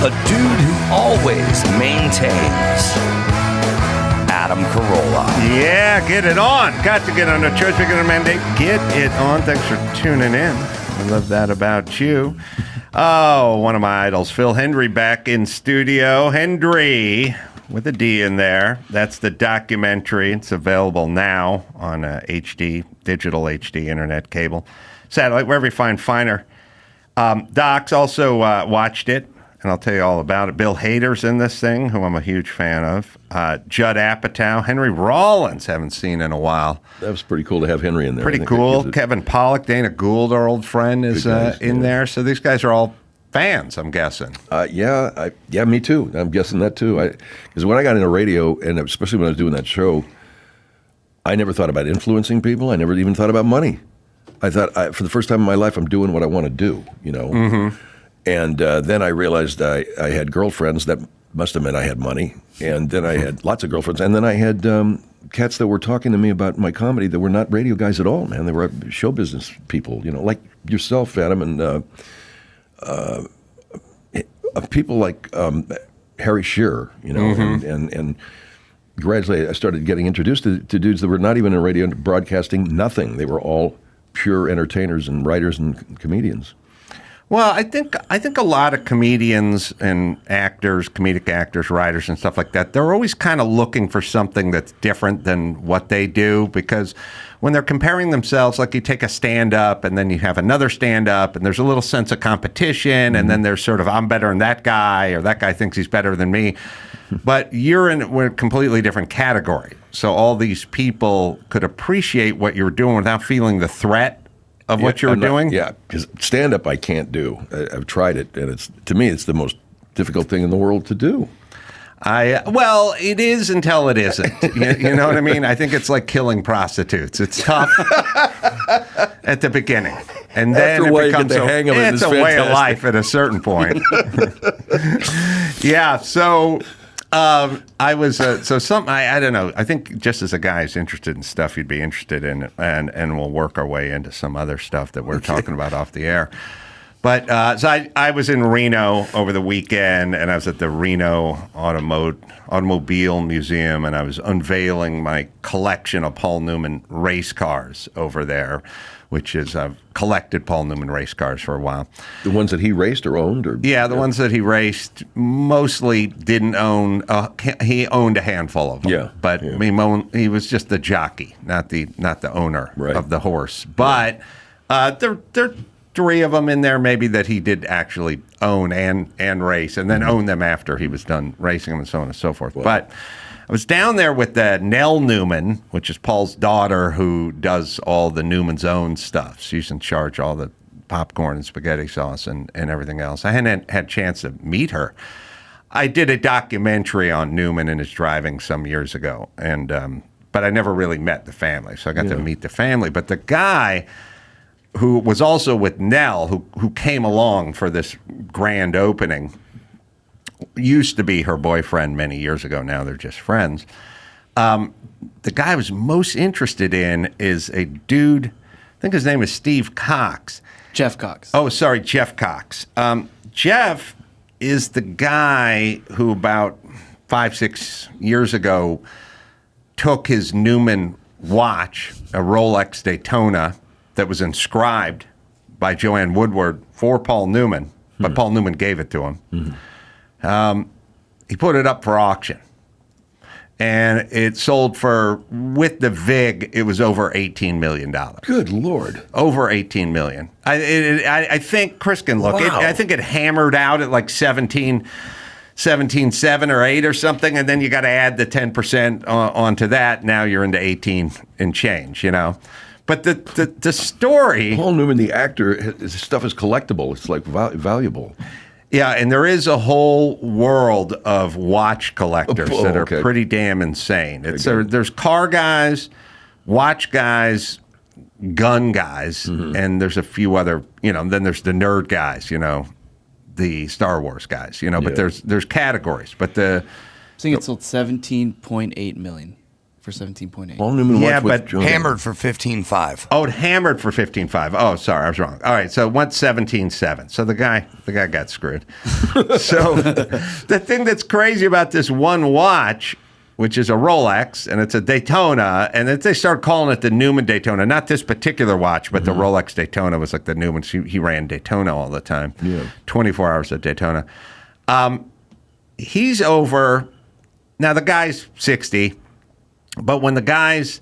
A dude who always maintains. Adam Carolla. Yeah, get it on. Got to get on a church. We're going to mandate. Get it on. Thanks for tuning in. I love that about you. Oh, one of my idols, Phil Hendrie, back in studio. Hendrie, with a D in there. That's the documentary. It's available now on HD, digital HD, internet, cable, satellite, wherever you find finer. Docs also watched it, and I'll tell you all about it. Bill Hader's in this thing, who I'm a huge fan of. Judd Apatow. Henry Rollins, haven't seen in a while. That was pretty cool to have Henry in there. Pretty cool. Kevin Pollak, Dana Gould, our old friend, is in there. So these guys are all fans, I'm guessing. Yeah, me too. I'm guessing that too. Because when I got into radio, and especially when I was doing that show, I never thought about influencing people. I never even thought about money. I thought, for the first time in my life, I'm doing what I want to do, you know. Mm-hmm. And then I realized I had girlfriends. That must have meant I had money. And then I had lots of girlfriends. And then I had cats that were talking to me about my comedy that were not radio guys at all, man. They were show business people, you know, like yourself, Adam, and people like Harry Shearer, you know. Mm-hmm. And gradually I started getting introduced to dudes that were not even in radio broadcasting, nothing. They were all pure entertainers and writers and comedians. Well, I think a lot of comedians and actors, comedic actors, writers, and stuff like that, they're always kind of looking for something that's different than what they do, because when they're comparing themselves, like you take a stand-up and then you have another stand-up and there's a little sense of competition, and then there's sort of, I'm better than that guy, or that guy thinks he's better than me. But you're in a completely different category. So all these people could appreciate what you're doing without feeling the threat of what you're doing? Yeah, because stand-up I can't do. I've tried it, and to me, it's the most difficult thing in the world to do. Well, it is until it isn't. You know what I mean? I think it's like killing prostitutes. It's tough at the beginning. And then After it becomes it's a way of life at a certain point. Yeah, so... I was I don't know. I think just as a guy who's interested in stuff you'd be interested in, and we'll work our way into some other stuff that we're talking about off the air. But so I was in Reno over the weekend, and I was at the Reno Automobile Museum, and I was unveiling my collection of Paul Newman race cars over there, which is I've collected Paul Newman race cars for a while. The ones that he raced or owned? Yeah, the ones that he raced mostly didn't own. He owned a handful of them. Yeah, but he was just the jockey, not the owner of the horse. But there are three of them in there maybe that he did actually own and race, and then own them after he was done racing them, and so on and so forth. Wow. But I was down there with Nell Newman, which is Paul's daughter, who does all the Newman's Own stuff. She's in charge of all the popcorn and spaghetti sauce and everything else. I hadn't had a chance to meet her. I did a documentary on Newman and his driving some years ago, and but I never really met the family, so I got to meet the family. But the guy who was also with Nell, who came along for this grand opening, used to be her boyfriend many years ago. Now they're just friends. The guy I was most interested in is a dude, I think his name is Steve Cox. Jeff Cox. Oh, sorry, Jeff Cox. Jeff is the guy who about 5-6 years ago took his Newman watch, a Rolex Daytona, that was inscribed by Joanne Woodward for Paul Newman, but Paul Newman gave it to him. He put it up for auction, and it sold for, with the VIG, it was over $18 million. Good Lord. Over $18 million. I think Chris can look. Wow. I think it hammered out at like 17.7 or 8 or something, and then you got to add the 10% onto that. Now you're into 18 and change, you know. But the story... Paul Newman, the actor, his stuff is collectible. It's like valuable. Yeah, and there is a whole world of watch collectors that are pretty damn insane. There's car guys, watch guys, gun guys, and there's a few other, then there's the nerd guys, the Star Wars guys, but there's categories. But I think it sold 17.8 million. for 17.8. Paul Newman Yeah, watch with but John. Hammered for 15.5. Oh, it hammered for 15.5. Oh, sorry, I was wrong. All right, so it went 17.7. So the guy got screwed. So the thing that's crazy about this one watch, which is a Rolex, and it's a Daytona, and they start calling it the Newman Daytona. Not this particular watch, but the Rolex Daytona was like the Newman. He ran Daytona all the time. Yeah. 24 hours at Daytona. He's over. Now, the guy's 60, but when the guy's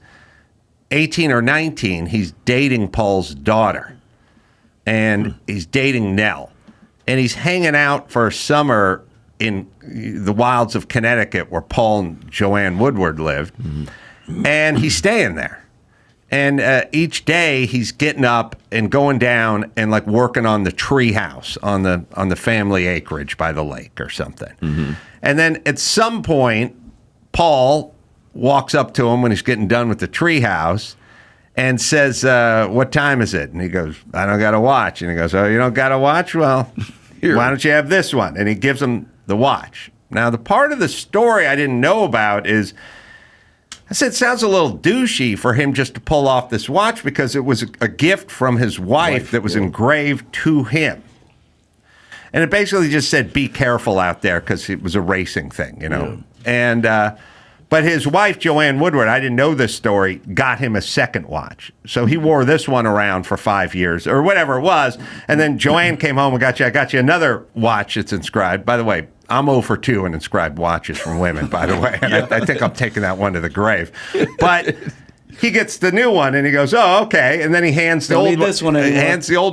18 or 19, he's dating Paul's daughter, and he's dating Nell, and he's hanging out for a summer in the wilds of Connecticut where Paul and Joanne Woodward lived, and he's staying there. And each day he's getting up and going down and like working on the tree house on the family acreage by the lake or something. And then at some point, Paul walks up to him when he's getting done with the tree house and says, "What time is it?" And he goes, "I don't got a watch." And he goes, "Oh, you don't got a watch? Well, why don't you have this one?" And he gives him the watch. Now, the part of the story I didn't know about is, I said, it sounds a little douchey for him just to pull off this watch because it was a gift from his wife that was engraved to him. And it basically just said, "Be careful out there," because it was a racing thing, you know. And but his wife, Joanne Woodward, I didn't know this story, got him a second watch. So he wore this one around for 5 years or whatever it was. And then Joanne came home and I got you another watch that's inscribed. By the way, I'm 0 for 2 in inscribed watches from women, by the way. And I think I'm taking that one to the grave. But he gets the new one and he goes, "Oh, okay." And then he hands the old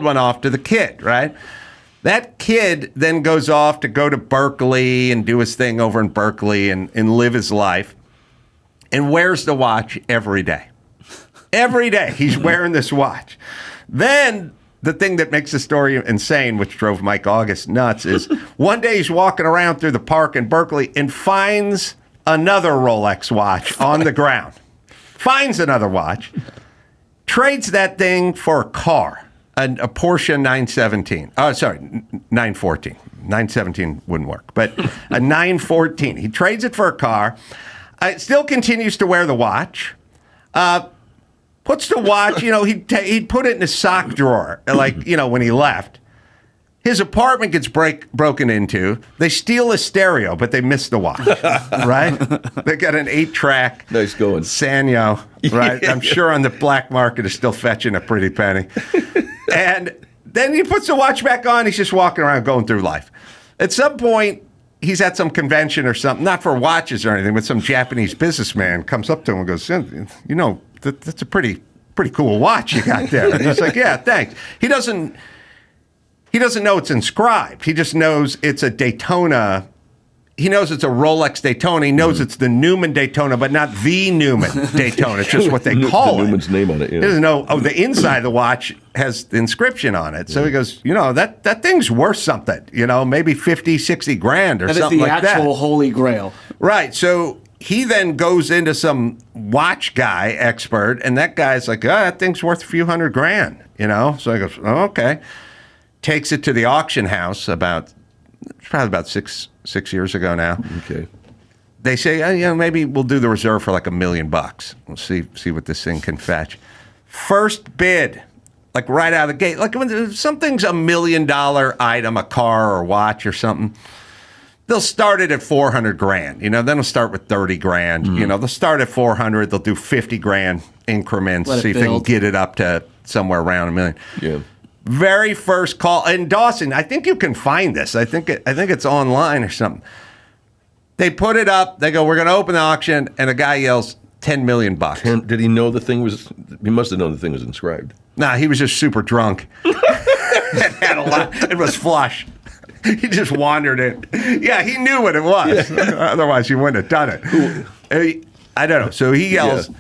one off to the kid, right? That kid then goes off to go to Berkeley and do his thing over in Berkeley and live his life and wears the watch every day. Every day he's wearing this watch. Then the thing that makes the story insane, which drove Mike August nuts, is one day he's walking around through the park in Berkeley and finds another Rolex watch on the ground. Finds another watch, trades that thing for a car. A Porsche 917. Oh, sorry, 914. 917 wouldn't work, but a 914. He trades it for a car. Still continues to wear the watch. Puts the watch, he'd put it in his sock drawer, like, when he left. His apartment gets broken into. They steal his stereo, but they miss the watch, right? They got an 8-track. Nice going. Sanyo, right? I'm sure on the black market is still fetching a pretty penny. And then he puts the watch back on. He's just walking around going through life. At some point, he's at some convention or something, not for watches or anything, but some Japanese businessman comes up to him and goes, "That's a pretty cool watch you got there." And he's like, "Yeah, thanks." He doesn't know it's inscribed. He just knows it's a Daytona. He knows it's a Rolex Daytona. He knows it's the Newman Daytona, but not the Newman Daytona. It's just what they call it. Newman's name on it. Yeah. He doesn't know, the inside of the watch has the inscription on it. So he goes, that thing's worth something, maybe 50, 60 grand or something like that. That is the actual holy grail. Right. So he then goes into some watch guy expert, and that guy's like, that thing's worth a few $100,000, So he goes, "Oh, okay." Takes it to the auction house probably about six years ago now. Okay. They say, maybe we'll do the reserve for like $1 million. We'll see what this thing can fetch. First bid, like right out of the gate, like when something's $1 million item, a car or watch or something, they'll start it at $400,000. Then they'll start with $30,000. They'll start at $400,000. They'll do $50,000 increments, see if they can get it up to somewhere around $1 million. Yeah. Very first call in Dawson. I think you can find this. I think it's online or something. They put it up. They go, "We're going to open the auction," and the guy yells, $10 million. Did he know the thing was? He must have known the thing was inscribed. Nah, he was just super drunk. It had a lot. It was flush. He just wandered in. Yeah, he knew what it was. Yeah. Otherwise, he wouldn't have done it. I don't know. So he yells,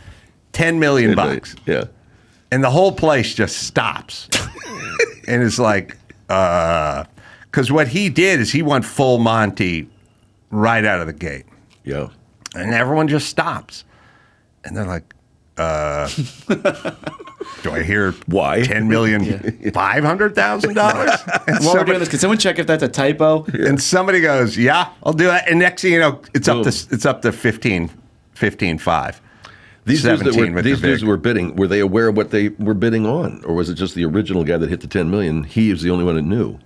$10 million. Yeah. And the whole place just stops. And it's like, because what he did is he went full Monty right out of the gate. Yeah. And everyone just stops. And they're like, do I hear why? $10,500,000? While we're doing this, can someone check if that's a typo? Yeah. And somebody goes, "Yeah, I'll do that." And next thing you know, it's up to 15.5. These dudes 17 with these the dudes big. were bidding. Were they aware of what they were bidding on, or was it just the original guy that hit the 10 million? He was the only one that knew.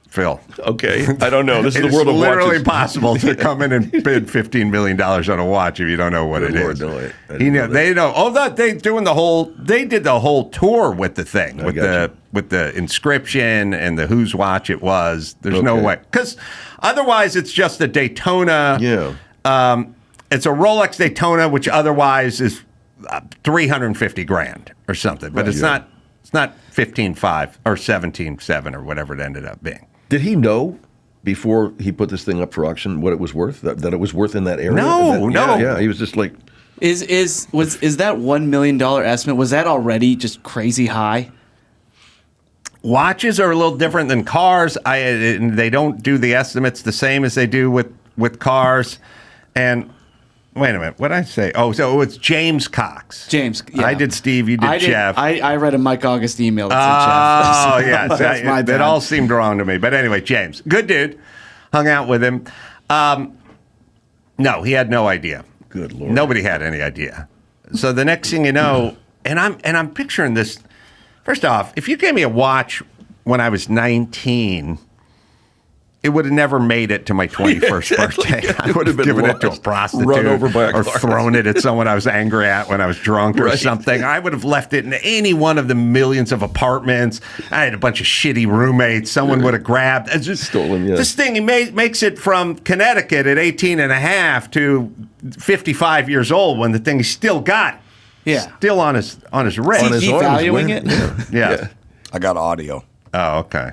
Phil. Okay, I don't know. This is It the world of literally watches. possible to come in and bid $15 million on a watch if you don't know what Good it Lord, is. no, I didn't He know knew. that. They know. Oh, that they doing the whole. They did the whole tour with the thing, with gotcha. the inscription and the whose watch it was. There's no Okay. way, because otherwise it's just a Daytona. Yeah. It's a Rolex Daytona, which otherwise is $350,000 or something, but it's not. It's not 15.5 or 17.7 or whatever it ended up being. Did he know before he put this thing up for auction what it was worth? That it was worth in that area? No, no. Yeah, he was just like, Is that $1 million estimate? Was that already just crazy high? Watches are a little different than cars. They don't do the estimates the same as they do with cars. And wait a minute, what did I say? Oh, so it's James Cox. James, yeah. I did Steve, you did Jeff. I read a Mike August email that Oh, said Jeff. yeah. That's my That bad. all seemed wrong to me. But anyway, James, good dude. Hung out with him. No, he had no idea. Good Lord. Nobody had any idea. So the next thing you know, and I'm picturing this. First off, if you gave me a watch when I was 19, it would have never made it to my 21st birthday. I would have been given it to a lost, prostitute run over by a or car. thrown it at someone I was angry at when I was drunk or Right. something. I would have left it in any one of the millions of apartments. I had a bunch of shitty roommates. Someone would have grabbed. It's just, Stolen, yeah. This thing, he makes it from Connecticut at 18 and a half to 55 years old when the thing he's still got. Yeah. Still on his wrist. on his he arms, valuing man. it? Yeah. I got audio. Oh, okay.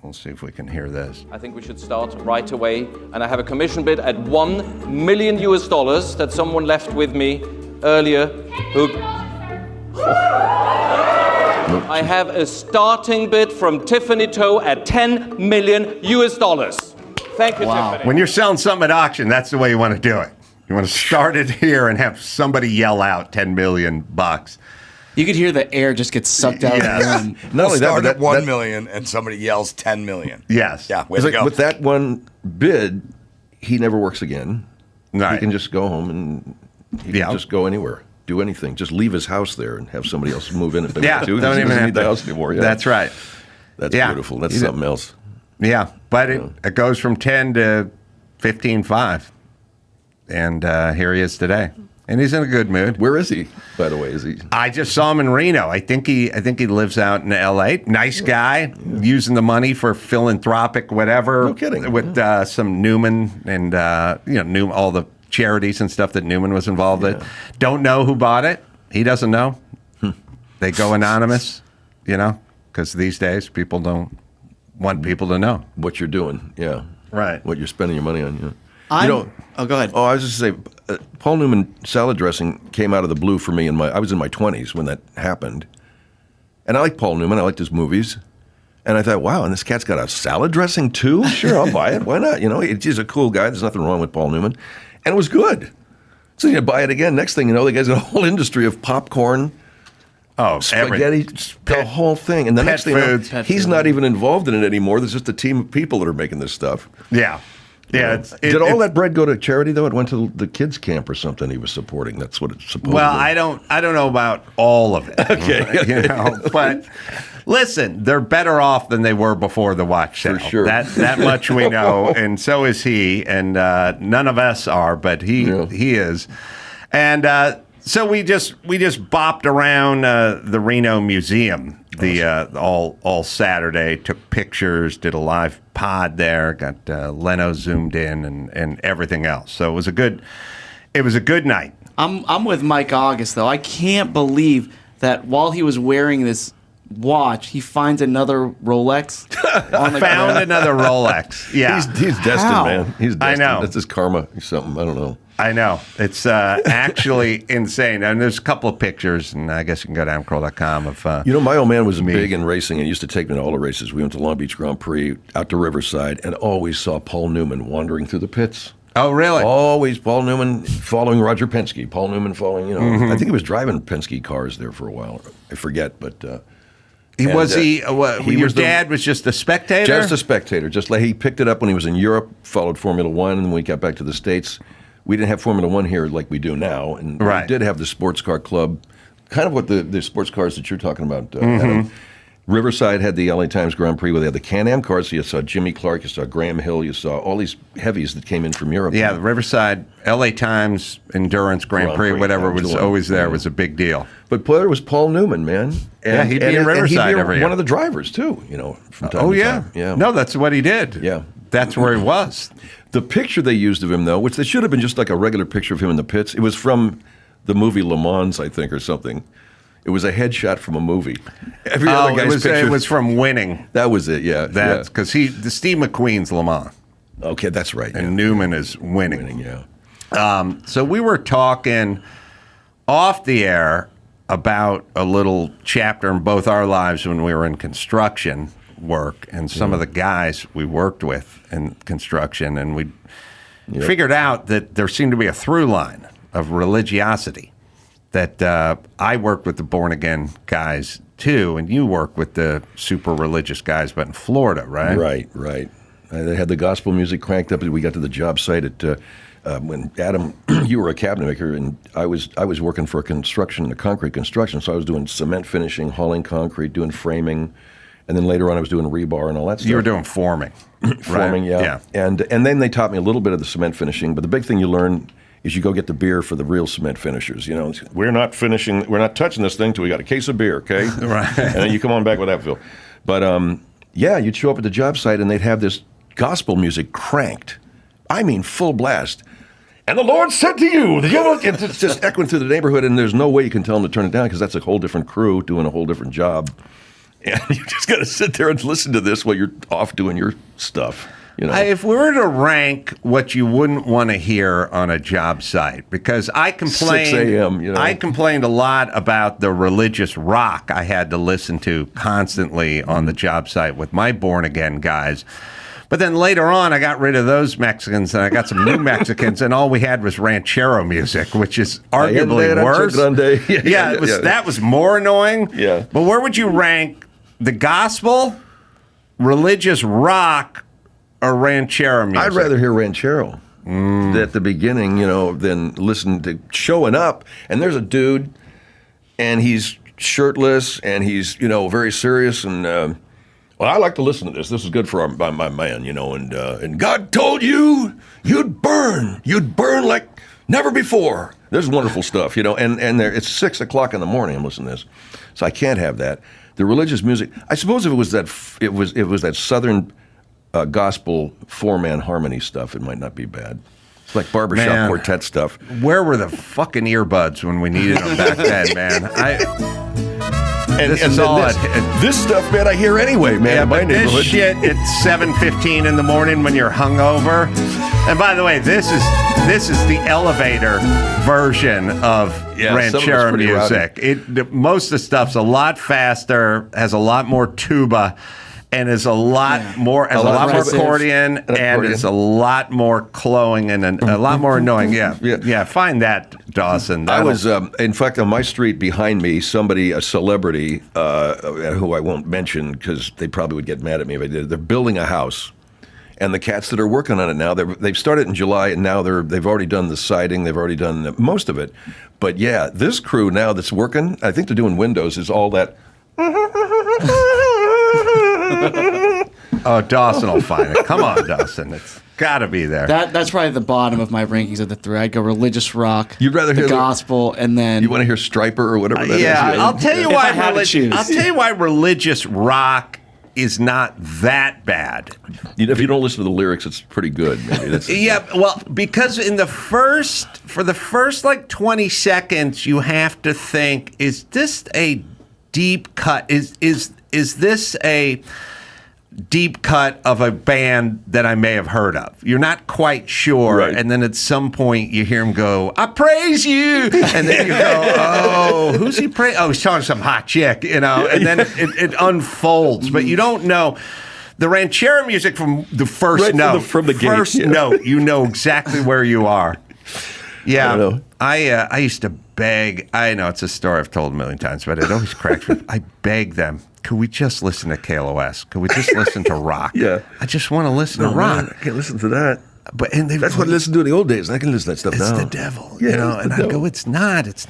We'll see if we can hear this. I think we should start right away. And I have a commission bid at $1 million that someone left with me earlier who... I have a starting bid from Tiffany Toe at $10 million. Thank you, Tiffany. When you're selling something at auction, that's the way you want to do it. You want to start it here and have somebody yell out $10 million. You could hear the air just get sucked out Yes. of the room. Not only that, Start but at $1 million and somebody yells $10 million. Yes. Yeah, way It's to like go. with that one bid, he never works again. Right. He can just go home and he can Yeah. just go anywhere, do anything. Just leave his house there and have somebody else move in if they Yeah, want to. don't He even doesn't have need the to. house anymore. Yeah. That's right. That's Yeah. beautiful. That's You something else. Yeah, but it goes from 10 to 15.5. And here he is today. And he's in a good mood. Where is he, by the way? Is he? I just saw him in Reno. I think he lives out in L.A. Nice guy, using the money for philanthropic whatever. No kidding. With some Newman and all the charities and stuff that Newman was involved with. Don't know who bought it. He doesn't know. They go anonymous, because these days people don't want people to know. What you're doing, yeah. Right. What you're spending your money on, yeah. Oh, go ahead. Oh, I was just saying, Paul Newman salad dressing came out of the blue for me. I was in my 20s when that happened, and I like Paul Newman. I liked his movies, and I thought, wow, and this cat's got a salad dressing too. Sure, I'll buy it. Why not? He's a cool guy. There's nothing wrong with Paul Newman, and it was good. So you buy it again. Next thing you know, the guy's got a whole industry of popcorn, Oh, spaghetti, the whole thing. And the pet next thing you know, foods. he's not even involved in it anymore. There's just a team of people that are making this stuff. Yeah. Yeah. Did all that bread go to charity though? It went to the kids' camp or something. He was supporting. That's what it's supposed. Well, I don't know about all of it. Okay. But listen, they're better off than they were before the watch sale. For sure. That much we know, and so is he, and none of us are, but he is. And so we just bopped around the Reno Museum all Saturday, took pictures, did a live pod there, got Leno zoomed in and everything else. So it was a good night. I'm with Mike August though. I can't believe that while he was wearing this watch, he finds another Rolex. Found another Rolex. Yeah. He's destined, How? man. He's destined. I know. That's his karma or something. I don't know. I know. It's actually insane. And there's a couple of pictures, and I guess you can go down Carolla.com of My old man was me. big in racing and used to take me to all the races. We went to Long Beach Grand Prix, out to Riverside, and always saw Paul Newman wandering through the pits. Oh, really? Always Paul Newman following Roger Penske. Paul Newman following, I think he was driving Penske cars there for a while. I forget, but... your was the- dad was just a spectator? Just a spectator. Just like he picked it up when he was in Europe, followed Formula One, and then when he got back to the States, we didn't have Formula One here like we do now, and we did have the sports car club, kind of what the sports cars that you're talking about. Adam. Riverside had the LA Times Grand Prix where they had the Can-Am cars. So you saw Jimmy Clark, you saw Graham Hill, you saw all these heavies that came in from Europe. Yeah, the Riverside, LA Times Endurance Grand Prix, whatever was always there, was a big deal. But there was Paul Newman, man. And, he'd be in Riverside every year. One of the drivers, too, from time to time. Yeah. No, that's what he did. Yeah. That's where he was. The picture they used of him, though, which they should have been just like a regular picture of him in the pits, it was from the movie Le Mans, I think, or something. It was a headshot from a movie. Every other guy's picture. It was from Winning. That was it, yeah. That's because the Steve McQueen's Le Mans. Okay, that's right. And Newman is Winning. Yeah. So we were talking off the air about a little chapter in both our lives when we were in construction work and some of the guys we worked with in construction. And we figured out that there seemed to be a through line of religiosity. That I worked with the born-again guys, too, and you work with the super religious guys, but in Florida, right? Right. They had the gospel music cranked up. We got to the job site at when Adam, you were a cabinet maker, and I was working for a concrete construction, so I was doing cement finishing, hauling concrete, doing framing, and then later on I was doing rebar and all that stuff. You were doing forming. Forming, right? Yeah. And then they taught me a little bit of the cement finishing, but the big thing you learn is you go get the beer for the real cement finishers. We're not touching this thing till we got a case of beer, okay? Right. And then you come on back with that, Phil. But you'd show up at the job site and they'd have this gospel music cranked. I mean, full blast. And the Lord said to you, it's just echoing through the neighborhood, and there's no way you can tell them to turn it down because that's a whole different crew doing a whole different job. And you just got to sit there and listen to this while you're off doing your stuff. If we were to rank what you wouldn't want to hear on a job site, because I complained, 6 a.m., I complained a lot about the religious rock I had to listen to constantly on the job site with my born-again guys. But then later on, I got rid of those Mexicans, and I got some new Mexicans, and all we had was ranchero music, which is arguably worse. That was more annoying. Yeah. But where would you rank the gospel, religious rock, or ranchero music? I'd rather hear ranchero at the beginning, than listen to showing up. And there's a dude, and he's shirtless, and he's, very serious. And, I like to listen to this. This is good for my man, And God told you you'd burn like never before. There's wonderful stuff, And it's 6 o'clock in the morning. I'm listening to this, so I can't have that. The religious music. I suppose if it was that Southern gospel 4-man harmony stuff, it might not be bad. It's like barbershop quartet stuff. Where were the fucking earbuds when we needed them back then, man? This stuff, man, I hear anyway, man. Yeah, but this shit at 7:15 in the morning when you're hungover. And by the way, this is the elevator version of ranchero music. Most of the stuff's a lot faster, has a lot more tuba, and is a lot more accordion, and is a lot more clowing and a lot more annoying. Yeah. Find that, Dawson. I was, in fact, on my street behind me, a celebrity, who I won't mention because they probably would get mad at me if I did. They're building a house, and the cats that are working on it now, they've started in July, and now they've already done the siding, they've already done most of it. But yeah, this crew now that's working, I think they're doing windows, is all that. Oh, Dawson will find it. Come on, Dawson. It's got to be there. That's probably the bottom of my rankings of the three. I'd go religious rock, You'd rather hear gospel, and then... You want to hear Striper or whatever that is? I'll tell you why. I'll tell you why religious rock is not that bad. If you don't listen to the lyrics, it's pretty good. Maybe. Because for the first like 20 seconds, you have to think: is this a deep cut? Is this a deep cut of a band that I may have heard of? You're not quite sure, right. And then at some point you hear him go, "I praise you," and then you go, "Oh, who's he praising? Oh, he's talking to some hot chick," and then it unfolds, but you don't know. The ranchero music from the first note, from the first gate, note, you know exactly where you are. Yeah, I used to beg. I know it's a story I've told a million times, but it always cracks me. I beg them, could we just listen to KLOS? Could we just listen to rock? Yeah. I just want to listen to rock. Man, I can't listen to that. That's what I listened to in the old days. I can listen to that stuff now. It's the devil, you know. And I go, it's not. It's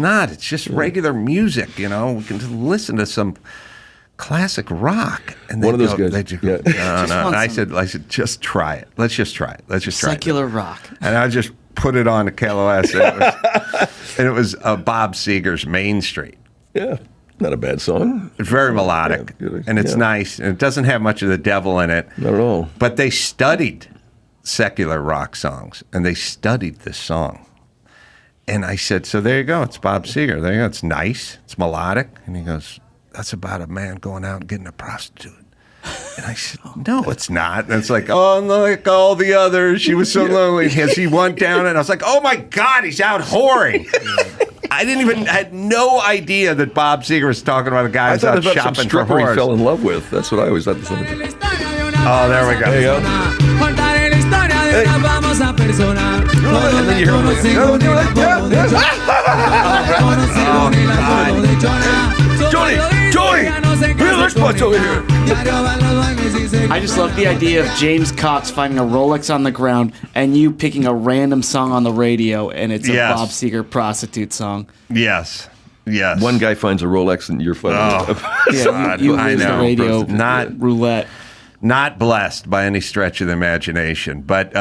just regular music, you know. We can just listen to some classic rock. And one of those guys. No. And I said, just try it. Let's just try it. Let's just try it. Secular rock. And I just put it on the KLOS, and it was Bob Seger's Main Street. Yeah. Not a bad song. It's very melodic, and it's nice, and it doesn't have much of the devil in it. Not at all. But they studied secular rock songs, and they studied this song. And I said, so there you go. It's Bob Seger. There you go. It's nice. It's melodic. And he goes, that's about a man going out and getting a prostitute. And I said, no, it's not. And it's like, oh, like all the others. She was so lonely. As he went down, and I was like, oh, my God, he's out whoring. I had no idea that Bob Seger was talking about a guy who's out shopping some for stripper whores. he fell in love with. That's what I always thought. Oh, there we go. There you go. Hey. And then you hear him like, Joey, there's butts over here. I just love the idea of James Cox finding a Rolex on the ground and you picking a random song on the radio, and it's a Bob Seger prostitute song. Yes. One guy finds a Rolex and you're fucking Yeah, you lose the radio roulette. Not blessed by any stretch of the imagination. But,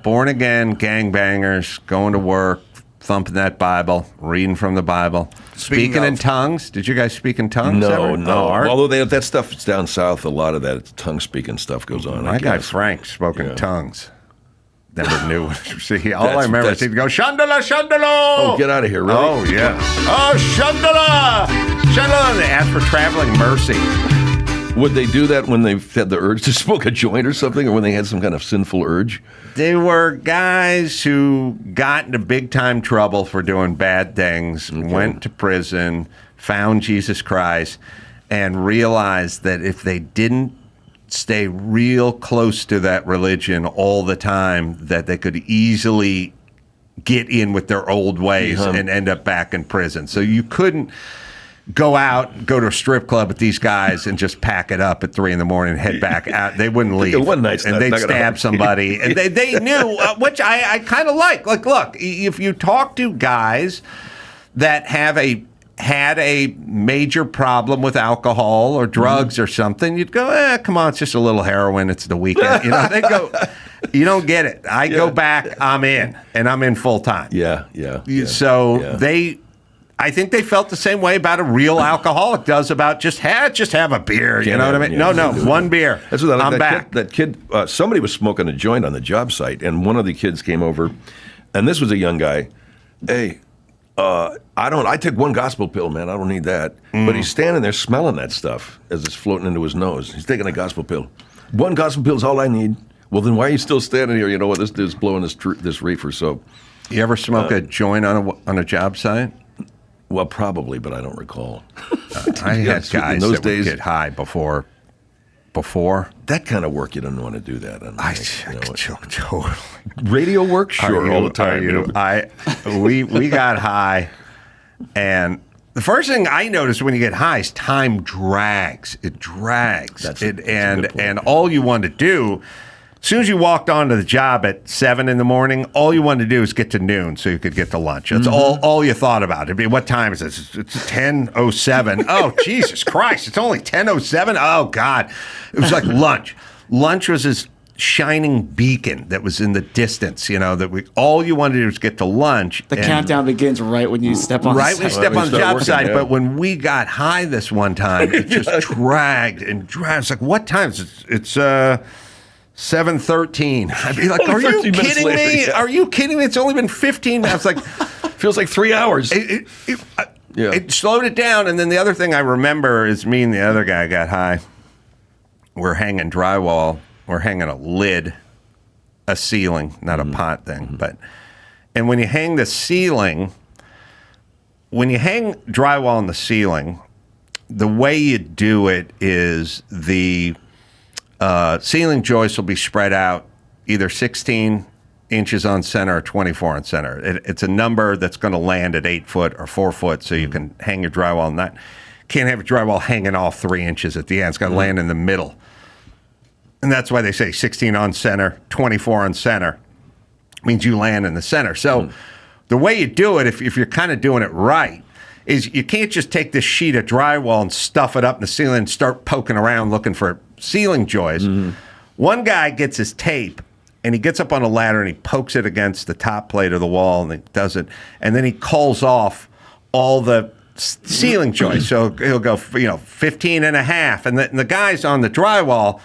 born again, gangbangers, going to work, thumping that Bible, reading from the Bible, speaking in tongues. Did you guys speak in tongues ever? No. Art? Although that stuff is down south, a lot of that tongue-speaking stuff goes on. My guy Frank spoke in tongues. Never knew. See, all I remember is he'd go, Shandala, Shandalo! Oh, get out of here, really? Oh, yeah. Oh, Shandala! Shandala! And they asked for traveling mercy. Would they do that when they had the urge to smoke a joint or something, or when they had some kind of sinful urge? They were guys who got into big-time trouble for doing bad things, went to prison, found Jesus Christ, and realized that if they didn't stay real close to that religion all the time, that they could easily get in with their old ways and end up back in prison. So you couldn't go to a strip club with these guys and just pack it up at 3 a.m. and head back out. They wouldn't leave. One night's and they'd stab somebody. And they knew, which I kind of like. Like, look, if you talk to guys that had a major problem with alcohol or drugs or something, you'd go, come on, it's just a little heroin. It's the weekend. You know, they go, you don't get it. I go back, I'm in, and I'm in full time. Yeah. So I think they felt the same way about a real alcoholic does about just have a beer. You know what I mean? Yeah. No, one beer. That's what I'm back. That kid, somebody was smoking a joint on the job site, and one of the kids came over, and this was a young guy. Hey, I take one gospel pill, man. I don't need that. But he's standing there smelling that stuff as it's floating into his nose. He's taking a gospel pill. One gospel pill is all I need. Well, then why are you still standing here? You know what? This dude's blowing this reefer. So, you ever smoke a joint on a job site? Well, probably, but I don't recall. I had guys in those that days would get high before. That kind of work, you don't want to do that. Totally. Radio work, sure, all the time. We got high, and the first thing I noticed when you get high is time drags. It drags. And all you want to do. As soon as you walked onto the job at 7 in the morning, all you wanted to do is get to noon so you could get to lunch. That's all you thought about. It'd be, what time is this? It's 10:07. Oh, Jesus Christ. It's only 10:07? Oh, God. It was like lunch. Lunch was this shining beacon that was in the distance, all you wanted to do was get to lunch. The countdown begins right when you step on the site. Right when you step on the job site. Yeah. But when we got high this one time, it just dragged and dragged. It's like, what time is it? It's 7:13. I'd be like, are you kidding me? Are you kidding me? It's only been 15 minutes. Like, feels like 3 hours. It slowed it down. And then the other thing I remember is me and the other guy got high. We're hanging drywall. We're hanging a lid, a ceiling, not a pot thing. And when you hang the ceiling, when you hang drywall on the ceiling, the way you do it is the ceiling joists will be spread out either 16 inches on center or 24 on center. It's a number that's going to land at 8 foot or 4 foot, so you can hang your drywall. Can't have your drywall hanging off 3 inches at the end. It's got to land in the middle. And that's why they say 16 on center, 24 on center. means you land in the center. So the way you do it, if you're kind of doing it right, is you can't just take this sheet of drywall and stuff it up in the ceiling and start poking around looking for ceiling joists. One guy gets his tape, and he gets up on a ladder and he pokes it against the top plate of the wall, and he does it, and then he calls off all the ceiling joists. So he'll go, 15 and a half, and the guy's on the drywall.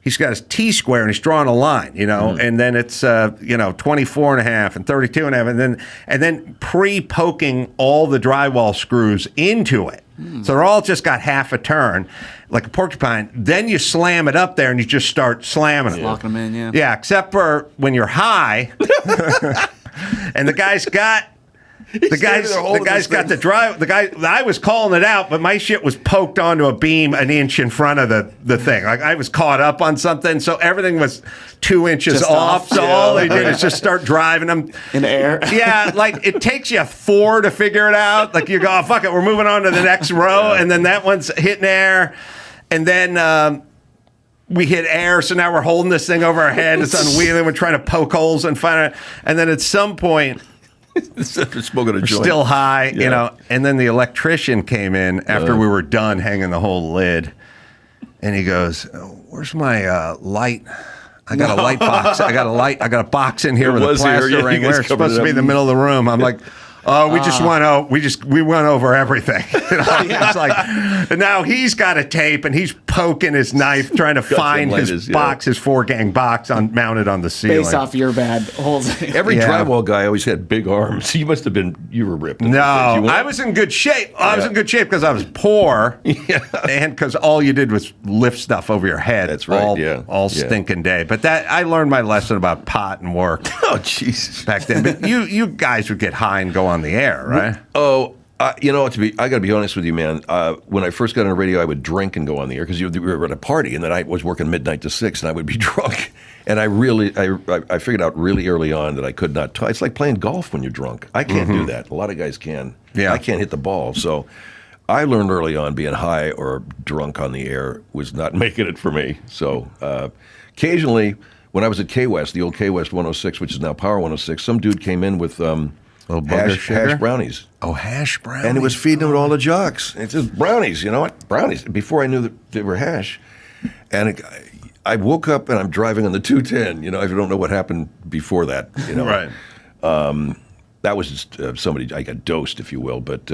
He's got his T-square and he's drawing a line, and then it's 24 and a half and 32 and a half, and then pre-poking all the drywall screws into it. So they're all just got half a turn, like a porcupine. Then you slam it up there and you just start slamming them. Locking them in, yeah. Yeah, except for when you're high, and the guy's got. The guy's got the drive. The guy, I was calling it out, but my shit was poked onto a beam an inch in front of the thing. Like I was caught up on something, so everything was 2 inches off. So all they did is just start driving them in the air. Yeah, like it takes you 4 to figure it out. Like you go, oh, fuck it, we're moving on to the next row, and then that one's hitting air, and then. We hit air, so now we're holding this thing over our head. It's unwheeling. We're trying to poke holes and find it, and then at some point. Smoking a joint. Still high, and then the electrician came in after we were done hanging the whole lid, and he goes, "Where's my light? I got a light box. I got a box in here with a plaster ring. Where it's supposed to be in the middle of the room." I'm like, "Oh, we went over everything." It's like, and now he's got a tape and he's poking his knife trying to find his box, his 4-gang box mounted on the ceiling. Based off your bad holes. Every drywall guy always had big arms. You were ripped. No, I was in good shape. I was in good shape because I was poor, and because all you did was lift stuff over your head. That's right. All stinking day. But that I learned my lesson about pot and work. Oh, Jesus. Back then, but you guys would get high and go on the air, right? Oh, I got to be honest with you, man. When I first got on the radio, I would drink and go on the air because we were at a party, and then I was working midnight to 6, and I would be drunk. And I figured out really early on that I could not. It's like playing golf when you're drunk. I can't do that. A lot of guys can. Yeah. I can't hit the ball. So I learned early on being high or drunk on the air was not making it for me. So occasionally, when I was at K-West, the old K-West 106, which is now Power 106, some dude came in with hash brownies. Oh, hash brownies. And he was feeding them to all the jocks. It's just brownies, you know what? Brownies. Before I knew that they were hash. And I woke up and I'm driving on the 210. I don't know what happened before that. Right. That was just somebody, I got dosed, if you will. But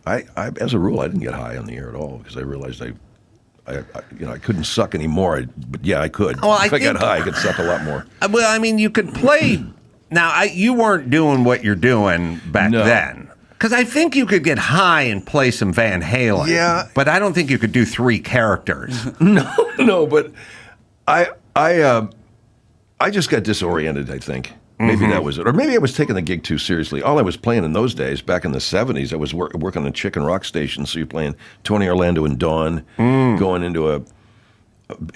I as a rule, I didn't get high on the air at all because I realized I couldn't suck anymore. But yeah, I could. Well, if I got high, I could suck a lot more. Well, I mean, you could play. Now, you weren't doing what you're doing back then. Because I think you could get high and play some Van Halen. Yeah. But I don't think you could do 3 characters. No, but I just got disoriented, I think. Maybe that was it. Or maybe I was taking the gig too seriously. All I was playing in those days, back in the 70s, I was working on Chicken Rock Station, so you're playing Tony Orlando and Dawn, going into a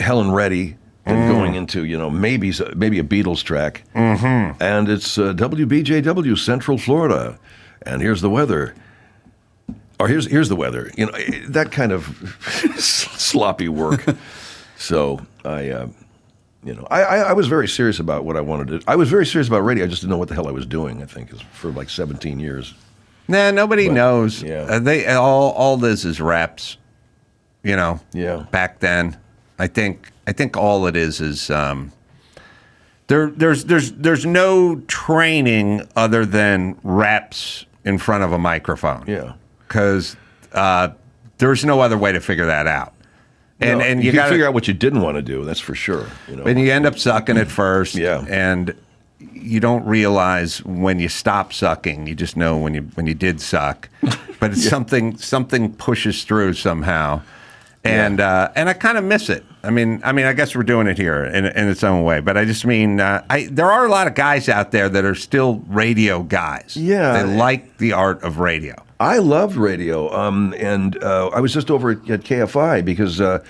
Helen Reddy, and going into, maybe a Beatles track. And it's WBJW, Central Florida. And here's the weather. Or here's the weather. That kind of sloppy work. So I was very serious about what I wanted to do. I was very serious about radio. I just didn't know what the hell I was doing, I think, for like 17 years. Nah, nobody knows. Yeah. They all this is reps, Yeah. back then. I think all it is there's no training other than reps in front of a microphone. Yeah. Because there's no other way to figure that out. And you got to figure out what you didn't want to do. That's for sure. And you end up sucking at first. Yeah. And you don't realize when you stop sucking. You just know when you did suck. But it's something pushes through somehow. And I kind of miss it. I mean, I guess we're doing it here in its own way. But I just mean, there are a lot of guys out there that are still radio guys. Yeah, they like the art of radio. I loved radio, and I was just over at KFI because I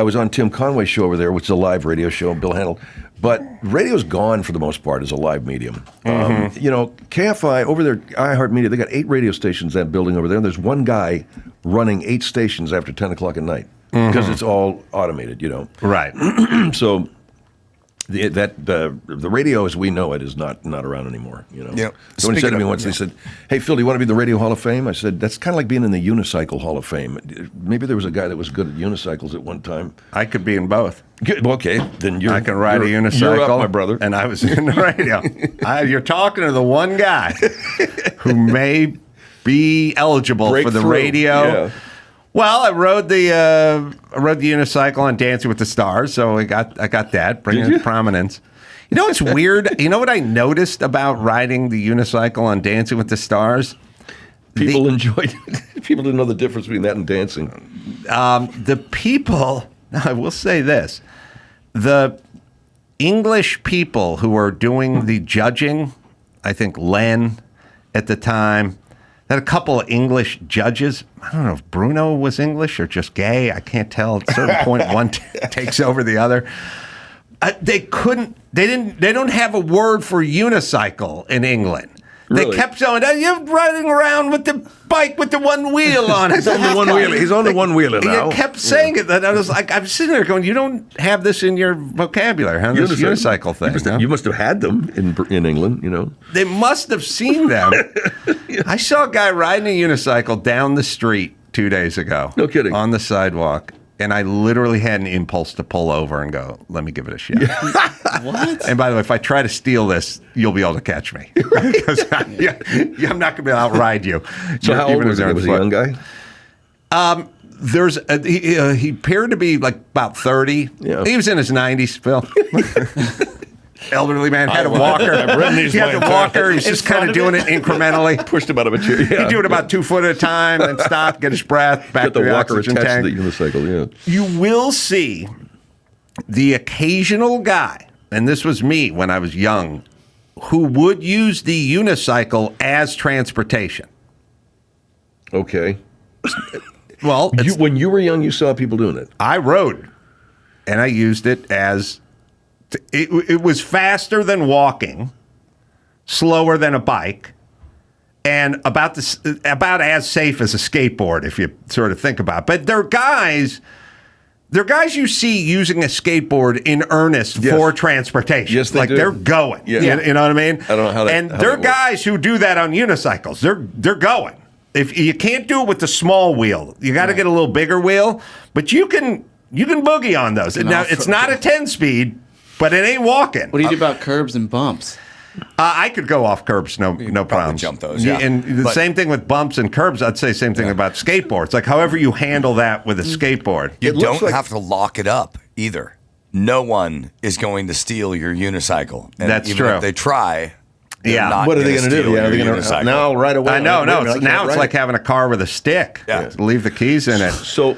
was on Tim Conway's show over there, which is a live radio show, Bill Handel. But radio's gone for the most part as a live medium. KFI over there, iHeartMedia, they got 8 radio stations in that building over there, and there's one guy running 8 stations after 10 o'clock at night because it's all automated, Right. So The radio as we know it is not around anymore. You know. Yeah. Someone said to me once, Yeah. they said, "Hey Phil, do you want to be in the Radio Hall of Fame?" I said, "That's kind of like being in the Unicycle Hall of Fame. Maybe there was a guy that was good at unicycles at one time." I could be in both. Good. Okay, then I can ride a unicycle. You're up, my brother. And I was in the radio. You're talking to the one guy who may be eligible for the Breakthrough. radio. Yeah. Well, I rode the unicycle on Dancing with the Stars, so I got that, bringing it to prominence. You know what's weird? You know what I noticed about riding the unicycle on Dancing with the Stars? People enjoyed it. People didn't know the difference between that and dancing. The people, I will say this, the English people who were doing the judging, I think Len at the time, had a couple of English judges. I don't know if Bruno was English or just gay. I can't tell. At a certain point, one takes over the other. They don't have a word for unicycle in England. They Really? kept saying, "You're riding around with the bike with the one wheel on it." He's on the one wheeler. He's on the one wheeler now. He kept saying it. And I was like, I'm sitting there going, "You don't have this in your vocabulary, huh? This unicycle thing." You must have had them in England, you know. They must have seen them. I saw a guy riding a unicycle down the street 2 days ago. No kidding. On the sidewalk. And I literally had an impulse to pull over and go, let me give it a shot. What? And by the way, if I try to steal this, you'll be able to catch me. Because I'm not going to be able to outride you. So how old was he? Was he a young guy? He appeared to be like about 30. Yeah. He was in his 90s, Phil. Elderly man, had a walker. He had the walker. He's just kind of doing it incrementally. Pushed him out of a chair. Yeah. He'd do it about 2 foot at a time and stop, get his breath, back Get to the the walker oxygen attached tank. to the unicycle, yeah. You will see the occasional guy, and this was me when I was young, who would use the unicycle as transportation. Okay. Well, When you were young, you saw people doing it. I rode, and I used it as it was faster than walking, slower than a bike, and about as safe as a skateboard if you sort of think about it. But they're guys you see using a skateboard in earnest for transportation. Yes, they do. They're going. Yeah. You know what I mean? I don't know how that. And how they're that works. guys who do that on unicycles. They're going. If you can't do it with the small wheel, you got to get a little bigger wheel. But you can boogie on those. Now it's not a 10-speed. But it ain't walking. What do you do about curbs and bumps? I could go off curbs, no problem. Jump those, yeah. And the same thing with bumps and curbs. I'd say same thing about skateboards. Like however you handle that with a skateboard. You It looks don't like- have to lock it up either. No one is going to steal your unicycle. And That's even true. If they try, they're Yeah. not What are they going going to do? Yeah, your they're going to unicycle. now right away. I know. No, Wait a minute, I now can't it's ride like it. having a car with a stick. Yeah. Leave the keys in it. So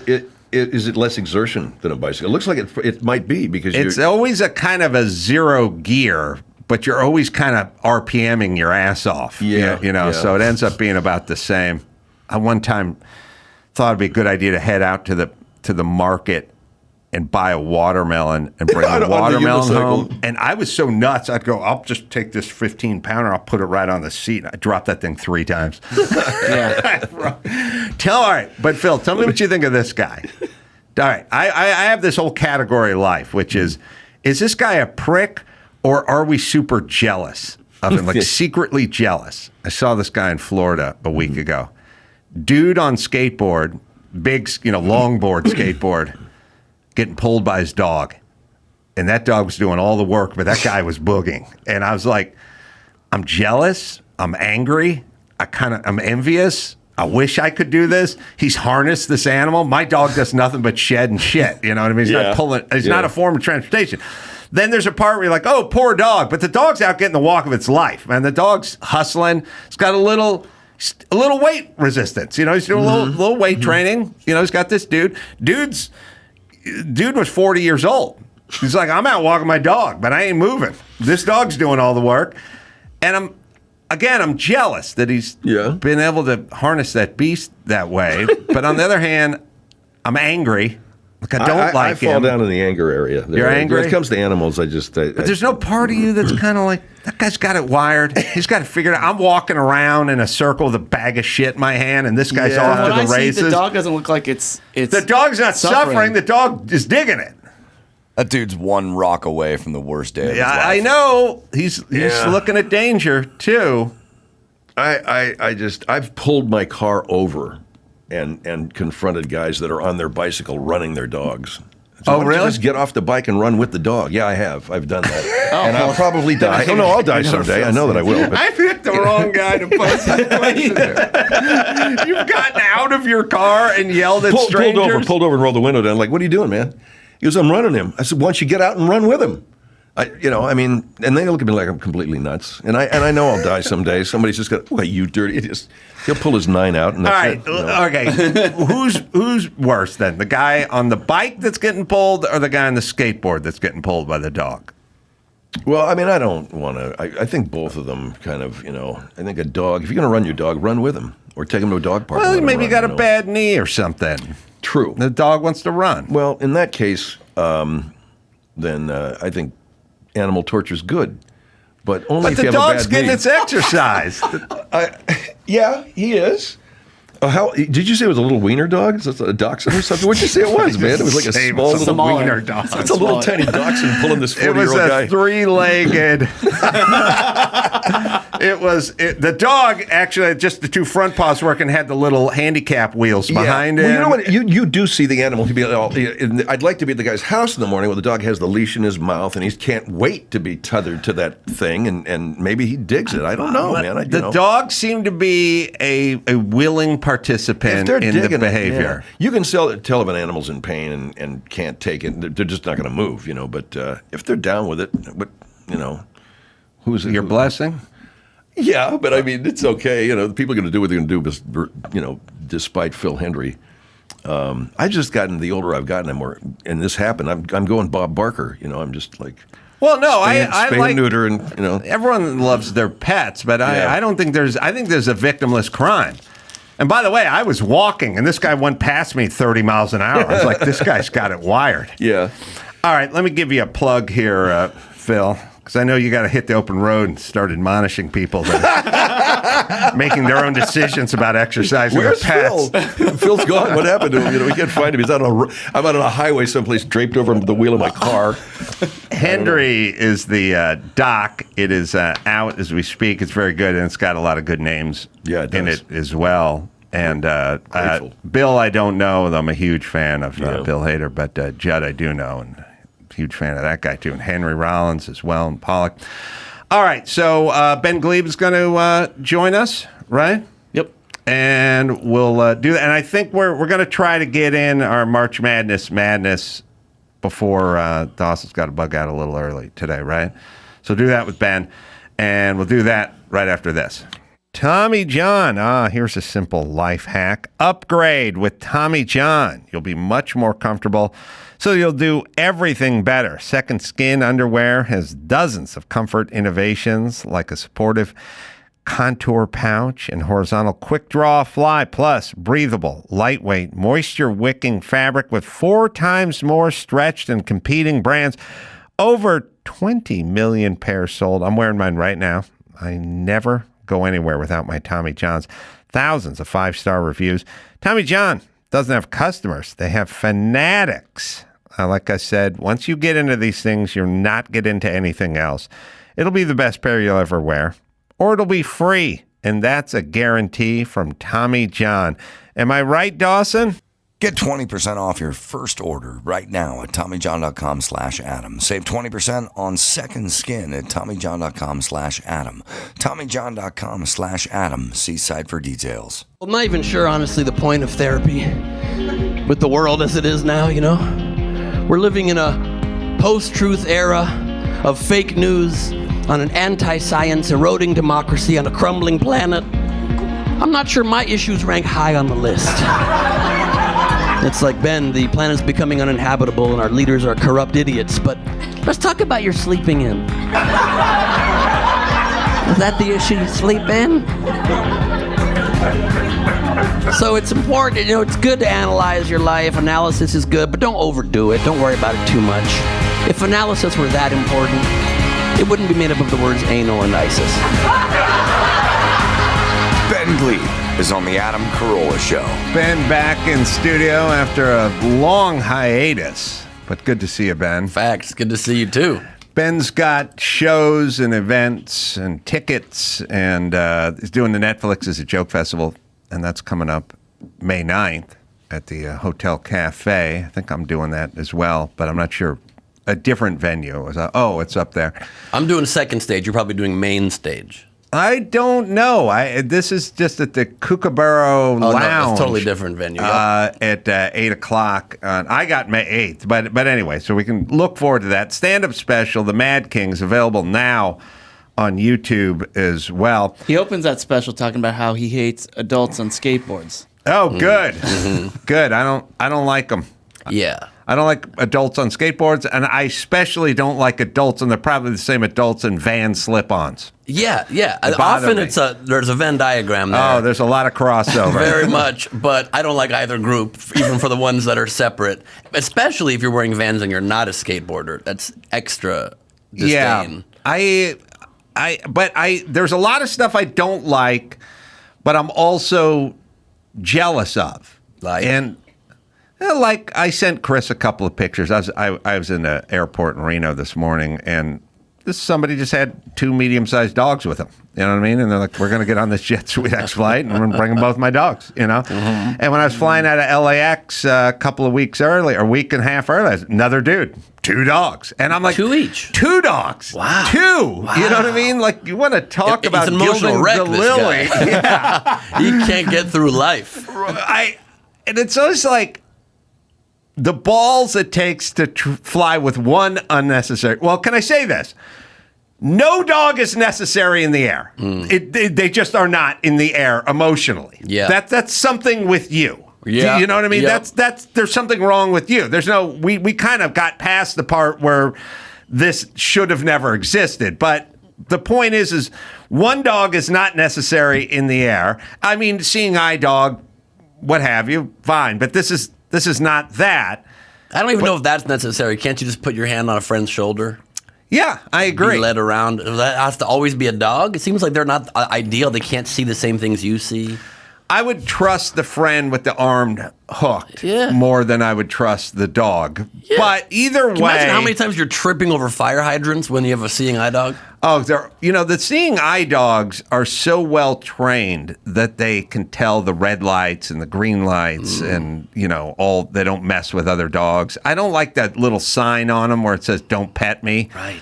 is it less exertion than a bicycle? It looks like it might be because It's you're, always a kind of a zero gear, but you're always kind of RPMing your ass off. Yeah, yeah. So it ends up being about the same. I one time thought it'd be a good idea to head out to the market and buy a watermelon and bring On a the watermelon unicycle. home. And I was so nuts, I'd go, I'll just take this 15-pounder, I'll put it right on the seat. I dropped that thing 3 times. Yeah. All right, but Phil, tell me what you think of this guy. All right, I have this whole category of life, which is this guy a prick or are we super jealous of him, like secretly jealous? I saw this guy in Florida a week ago. Dude on skateboard, big, longboard skateboard, getting pulled by his dog. And that dog was doing all the work, but that guy was boogieing. And I was like, I'm jealous. I'm angry. I'm envious. I wish I could do this. He's harnessed this animal. My dog does nothing but shed and shit. You know what I mean? He's not pulling. It's not a form of transportation. Then there's a part where you're like, oh, poor dog. But the dog's out getting the walk of its life. Man, the dog's hustling. It's got a little weight resistance. He's doing a little weight training. He's got this dude. Dude was 40 years old. He's like, I'm out walking my dog, but I ain't moving. This dog's doing all the work. And I'm jealous that he's been able to harness that beast that way. But on the other hand, I'm angry. Like I don't like him. I fall down in the anger area. You're angry? When it comes to animals, but there's no part of you that's kind of like, that guy's got it wired. He's got it figured out. I'm walking around in a circle with a bag of shit in my hand, and this guy's off to the races. The dog doesn't look like it's the dog's not suffering. The dog is digging it. That dude's one rock away from the worst day of his life. I know. He's looking at danger, too. I've pulled my car over and confronted guys that are on their bicycle running their dogs. So really? Just get off the bike and run with the dog. Yeah, I have. I've done that. And I'll probably die. Oh, no, I'll die someday. I know that I will. I picked the wrong guy to post that question. You've gotten out of your car and yelled at strangers? Pulled over and rolled the window down. Like, what are you doing, man? He goes, I'm running him. I said, why don't you get out and run with him? And they look at me like I'm completely nuts. And I know I'll die someday. Somebody's just going, "Well, you dirty idiot." He'll pull his 9 out, and that's Okay. Who's worse then? The guy on the bike that's getting pulled, or the guy on the skateboard that's getting pulled by the dog? Well, I mean, I don't want to. I think both of them kind of, I think a dog. If you're going to run your dog, run with him, or take him to a dog park. Well, maybe you got a bad knee or something. True. The dog wants to run. Well, in that case, then I think animal torture is good, but only if you have a bad knee. But the dog's getting its exercise. Yeah, he is. How did you say it was a little wiener dog? Is that a dachshund or something? What'd you say it was, man? It was like a small little wiener dog. It's a little tiny dachshund pulling this 40-year-old guy. It was a 3-legged. The dog actually just the 2 front paws working had the little handicap wheels behind him. Well, you know what? You do see the animal. I'd like to be at the guy's house in the morning where the dog has the leash in his mouth and he can't wait to be tethered to that thing, and maybe he digs it. I don't know, man. The dogs seem to be a willing participant in the behavior. You can tell if an animal's in pain and can't take it. They're just not going to move, But if they're down with it, who's it? Your blessing? Yeah, but I mean, it's okay. The people are going to do what they're going to do. Despite Phil Hendrie, I've just gotten the older I've gotten, and this happened. I'm going Bob Barker. I'm just like. Well, no, I like and neuter, and everyone loves their pets, but I don't think I think there's a victimless crime. And by the way, I was walking, and this guy went past me 30 miles an hour. I was like, this guy's got it wired. Yeah. All right, let me give you a plug here, Phil, because I know you got to hit the open road and start admonishing people that are making their own decisions about exercising their pets. Phil? Phil's gone. What happened to him? We can't find him. I'm out on a highway someplace, draped over the wheel of my car. Hendrie is the doc. It is out as we speak. It's very good, and it's got a lot of good names in it as well. And Bill, I don't know, though I'm a huge fan of Bill Hader, but Judd I do know, and huge fan of that guy too, and Henry Rollins as well, and Pollock. All right, so Ben Gleib is going to join us, right? Yep. And we'll do that. And I think we're going to try to get in our March Madness before Dawson's got to bug out a little early today, right? So do that with Ben, and we'll do that right after this. Tommy John. Here's a simple life hack. Upgrade with Tommy John. You'll be much more comfortable, so you'll do everything better. Second Skin underwear has dozens of comfort innovations like a supportive contour pouch and horizontal quick draw fly, plus breathable, lightweight, moisture-wicking fabric with 4 times more stretch than competing brands. Over 20 million pairs sold. I'm wearing mine right now. I never go anywhere without my Tommy Johns. Thousands of 5-star reviews. Tommy John doesn't have customers. They have fanatics. Like I said, once you get into these things, you'll not get into anything else. It'll be the best pair you'll ever wear, or it'll be free, and that's a guarantee from Tommy John. Am I right, Dawson? Get 20% off your first order right now at TommyJohn.com/Adam. Save 20% on Second Skin at TommyJohn.com/Adam. TommyJohn.com/Adam. See site for details. I'm not even sure, honestly, the point of therapy with the world as it is now, We're living in a post-truth era of fake news on an anti-science, eroding democracy on a crumbling planet. I'm not sure my issues rank high on the list. It's like, Ben, the planet's becoming uninhabitable and our leaders are corrupt idiots, but let's talk about your sleeping in. Is that the issue, you sleep in? So it's important, it's good to analyze your life. Analysis is good, but don't overdo it. Don't worry about it too much. If analysis were that important, it wouldn't be made up of the words anal and ISIS. Ben Gleib is on the Adam Carolla Show. Ben back in studio after a long hiatus. But good to see you, Ben. Facts. Good to see you, too. Ben's got shows and events and tickets, and he's doing the Netflix as a Joke Festival, and that's coming up May 9th at the Hotel Cafe. I think I'm doing that as well, but I'm not sure. A different venue. It's up there. I'm doing second stage. You're probably doing main stage. I don't know. This is just at the Kookaburra Lounge. No, it's a totally different venue. At 8 o'clock. I got May 8th. But anyway, so we can look forward to that. Stand-up special, The Mad Kings, available now on YouTube as well. He opens that special talking about how he hates adults on skateboards. Oh, good. Good. I don't like them. Yeah. I don't like adults on skateboards, and I especially don't like adults, and they're probably the same adults in van slip-ons. Yeah. Often there's a Venn diagram there. Oh, there's a lot of crossover. Very much, but I don't like either group, even for the ones that are separate. Especially if you're wearing Vans and you're not a skateboarder. That's extra disdain. Yeah. But there's a lot of stuff I don't like, but I'm also jealous of. Like I sent Chris a couple of pictures. I was in the airport in Reno this morning, and somebody just had 2 medium-sized dogs with them. You know what I mean? And they're like, we're going to get on this Jet Suite flight, and we're going to bring them both my dogs, you know? Mm-hmm. And when I was flying out of LAX a couple of weeks early, or a week and a half early, another dude, 2 dogs. And I'm like, 2 each? 2 dogs. Wow. 2. Wow. You know what I mean? Like, you want to talk about an emotional wreck, the lily. Yeah. He can't get through life. And it's always like, the balls it takes to fly with one unnecessary. Well, can I say this? No dog is necessary in the air. They just are not in the air emotionally. Yeah, that's something with you. Yeah, you know what I mean. Yep. That's there's something wrong with you. There's no. We kind of got past the part where this should have never existed. But the point is one dog is not necessary in the air. I mean, seeing eye dog, what have you, fine. But this is not that. I don't even know if that's necessary. Can't you just put your hand on a friend's shoulder? Yeah, I agree. Be led around. That has to always be a dog? It seems like they're not ideal. They can't see the same things you see. I would trust the friend with the armed hook more than I would trust the dog. Yeah. But either way... Can you imagine how many times you're tripping over fire hydrants when you have a seeing eye dog? Oh, the seeing eye dogs are so well trained that they can tell the red lights and the green lights and, they don't mess with other dogs. I don't like that little sign on them where it says, "Don't pet me." Right.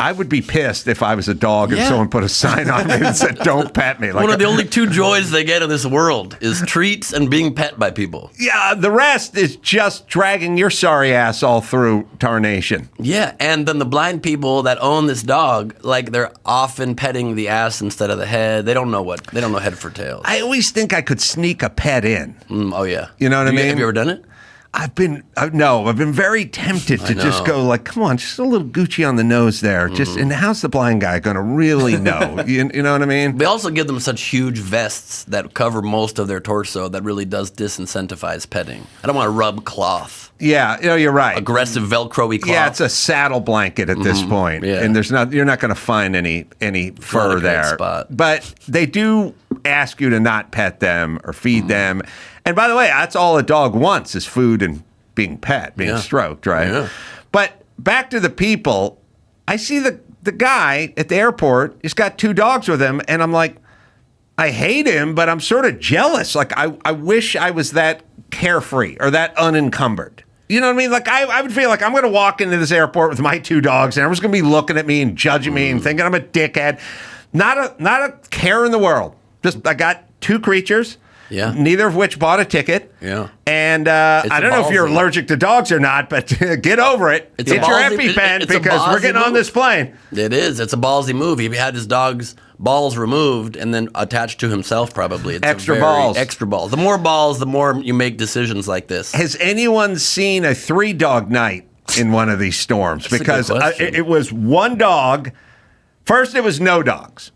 I would be pissed if I was a dog and someone put a sign on me that said, "Don't pet me." One of the only 2 joys they get in this world is treats and being pet by people. Yeah, the rest is just dragging your sorry ass all through tarnation. Yeah, and then the blind people that own this dog, they're often petting the ass instead of the head. They don't know head for tails. I always think I could sneak a pet in. Oh yeah. You know what I mean? Have you ever done it? I've been very tempted to just go come on, just a little Gucci on the nose there. And how's the blind guy going to really know? you know what I mean? They also give them such huge vests that cover most of their torso that really does disincentivize petting. I don't want to rub cloth. Yeah, you're right. Aggressive Velcro-y cloth. Yeah, it's a saddle blanket at this point. Yeah. And you're not going to find any fur there. Spot. But they do ask you to not pet them or feed them. And by the way, that's all a dog wants is food and being stroked, right? Yeah. But back to the people, I see the guy at the airport, he's got 2 dogs with him, and I'm like, I hate him, but I'm sort of jealous. Like, I wish I was that carefree or that unencumbered. You know what I mean? Like, I would feel like I'm going to walk into this airport with my 2 dogs, and everyone's going to be looking at me and judging me and thinking I'm a dickhead. Not a care in the world. Just, I got 2 creatures. Yeah. Neither of which bought a ticket. Yeah. And I don't know if you're allergic to dogs or not, but get over it. Get your EpiPen because we're getting on this plane. It is. It's a ballsy move. He had his dog's balls removed and then attached to himself probably. It's extra balls. Extra balls. The more balls, the more you make decisions like this. Has anyone seen a 3-dog night in one of these storms? Because it was 1 dog. First, it was no dogs.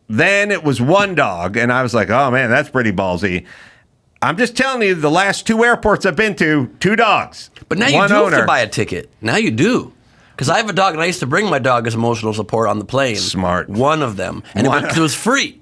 Then it was 1 dog, and I was like, oh, man, that's pretty ballsy. I'm just telling you, the last 2 airports I've been to, 2 dogs. But now you do have to buy a ticket. Now you do. Because I have a dog, and I used to bring my dog as emotional support on the plane. Smart. One of them. And it was free.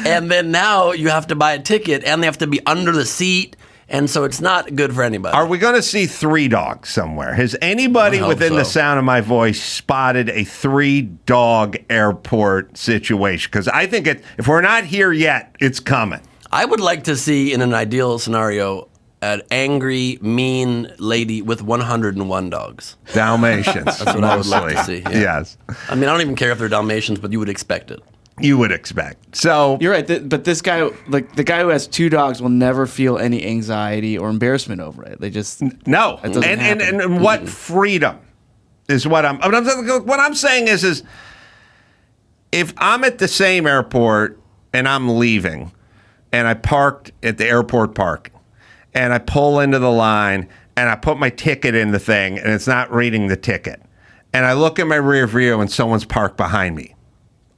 And then now you have to buy a ticket, and they have to be under the seat, And so it's not good for anybody. Are we going to see 3 dogs somewhere? Has anybody within the sound of my voice spotted a 3-dog airport situation? Because I think if we're not here yet, it's coming. I would like to see, in an ideal scenario, an angry, mean lady with 101 dogs. Dalmatians. That's what I would like to see. Yeah. Yes. I mean, I don't even care if they're Dalmatians, but you would expect it. You would expect. So you're right, but this guy, like the guy who has 2 dogs, will never feel any anxiety or embarrassment over it. They just no. And what freedom is what I'm saying is if I'm at the same airport and I'm leaving, and I parked at the airport park, and I pull into the line, and I put my ticket in the thing, and it's not reading the ticket, and I look in my rear view, and someone's parked behind me.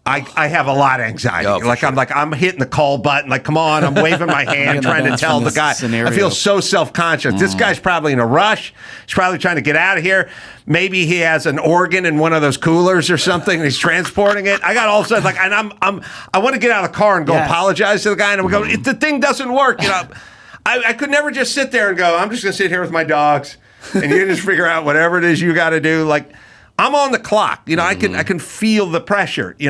I have a lot of anxiety. I'm hitting the call button. Like, come on, I'm waving my hand, trying to tell the guy. Scenario. I feel so self-conscious. This guy's probably in a rush. He's probably trying to get out of here. Maybe he has an organ in one of those coolers or something, and he's transporting it. I got all of a sudden I want to get out of the car and go apologize to the guy, and I'm going, if the thing doesn't work, I could never just sit there and go, I'm just going to sit here with my dogs, and you just figure out whatever it is you got to do. Like, I'm on the clock. I can feel the pressure. They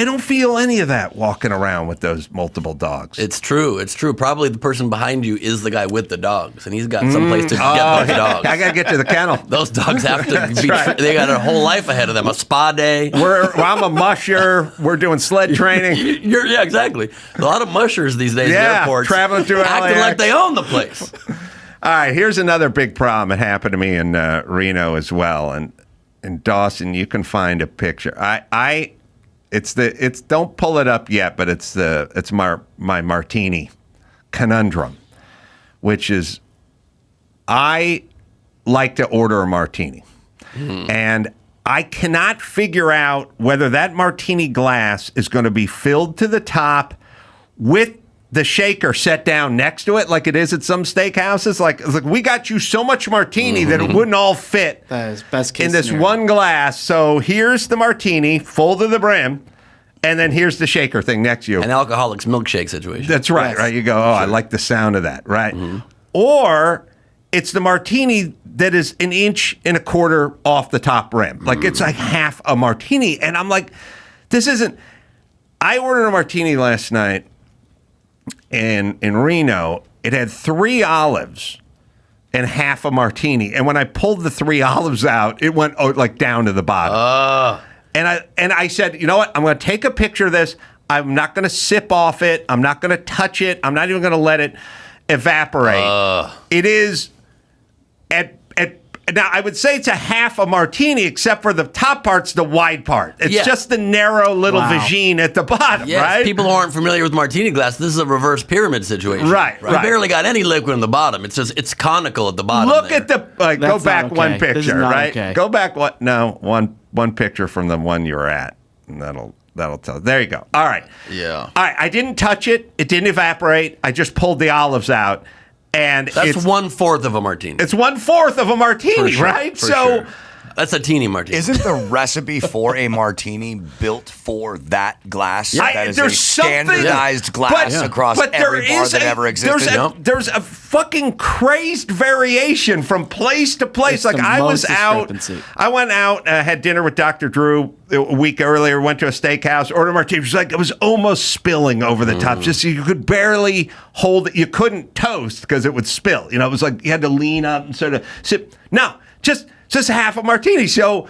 don't feel any of that walking around with those multiple dogs. It's true. Probably the person behind you is the guy with the dogs, and he's got someplace to get those dogs. I got to get to the kennel. Those dogs have to be. Right. They got a whole life ahead of them. A spa day. I'm a musher. We're doing sled training. Yeah, exactly. A lot of mushers these days at airports. Traveling through acting like they own the place. All right, here's another big problem. It happened to me in Reno as well, and in Dawson, you can find a picture. It's don't pull it up yet, but it's my martini conundrum, which is I like to order a martini, and I cannot figure out whether that martini glass is going to be filled to the top with the shaker set down next to it like it is at some steakhouses. Like we got you so much martini that it wouldn't all fit that is best case in this scenario. one glass. So here's the martini full to the brim, and then here's the shaker thing next to you. An alcoholic's milkshake situation. That's right, yes. right? You go, I like the sound of that, right? Or it's the martini that is 1.25 inches off the top rim. Like it's like half a martini. And I'm like, this isn't... I ordered a martini last night in Reno. It had 3 olives and half a martini. And when I pulled the 3 olives out, it went like down to the bottom. And I said, you know what? I'm going to take a picture of this. I'm not going to sip off it. I'm not going to touch it. I'm not even going to let it evaporate. It is now I would say it's a half a martini, except for the top part's the wide part. It's just the narrow little vagine at the bottom, right? People who aren't familiar with martini glass, this is a reverse pyramid situation. Right. You barely got any liquid in the bottom. It's just it's conical at the bottom. Look at the go back one picture, right? Okay. Go back one picture from the one you were at, and that'll tell. There you go. All right. Yeah. All right. I didn't touch it. It didn't evaporate. I just pulled the olives out. And that's 1/4 of a martini. It's 1/4 of a martini, right? For sure. That's a teeny martini. Isn't the recipe for a martini built for that glass? That is a standardized glass across every bar that ever existed. There's a fucking crazed variation from place to place. Like I was out. I went out, had dinner with Dr. Drew a week earlier, went to a steakhouse, ordered a martini. It was like it was almost spilling over the top. Just you could barely hold it. You couldn't toast because it would spill. It was like you had to lean up and sort of sip. No, just half a martini. So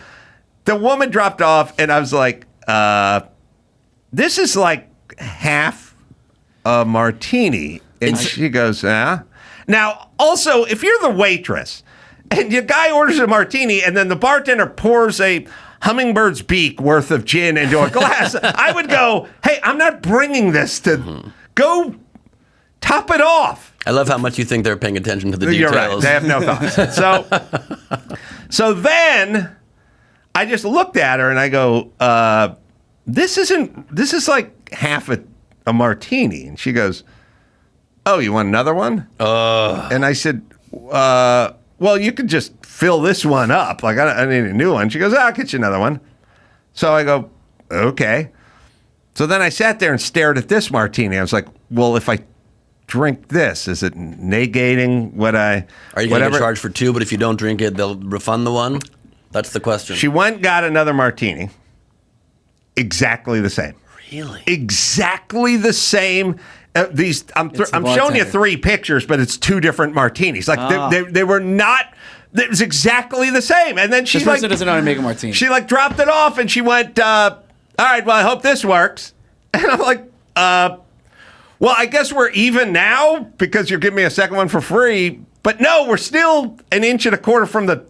the woman dropped off, and I was like, this is like half a martini. And she goes, Now, also, if you're the waitress, and your guy orders a martini, and then the bartender pours a hummingbird's beak worth of gin into a glass, I would go, hey, I'm not bringing this to... Go top it off. I love how much you think they're paying attention to the details. You're right. They have no thoughts. So then I just looked at her and I go, this is like half a martini. And she goes, oh, you want another one? And I said, well, you could just fill this one up. Like, I need a new one. She goes, I'll get you another one. So I go, okay. So then I sat there and stared at this martini. I was like, well, if I drink this? Is it negating what I... Are you going to get charged for 2, but if you don't drink it, they'll refund the 1? That's the question. She went and got another martini. Exactly the same. Really? Exactly the same. I'm showing you 3 pictures, but it's 2 different martinis. Like they were not... It was exactly the same. And then she this person doesn't know how to make a martini. She dropped it off and she went, all right, well, I hope this works. And I'm like, well, I guess we're even now because you're giving me a second one for free. But no, we're still 1.25 inches from the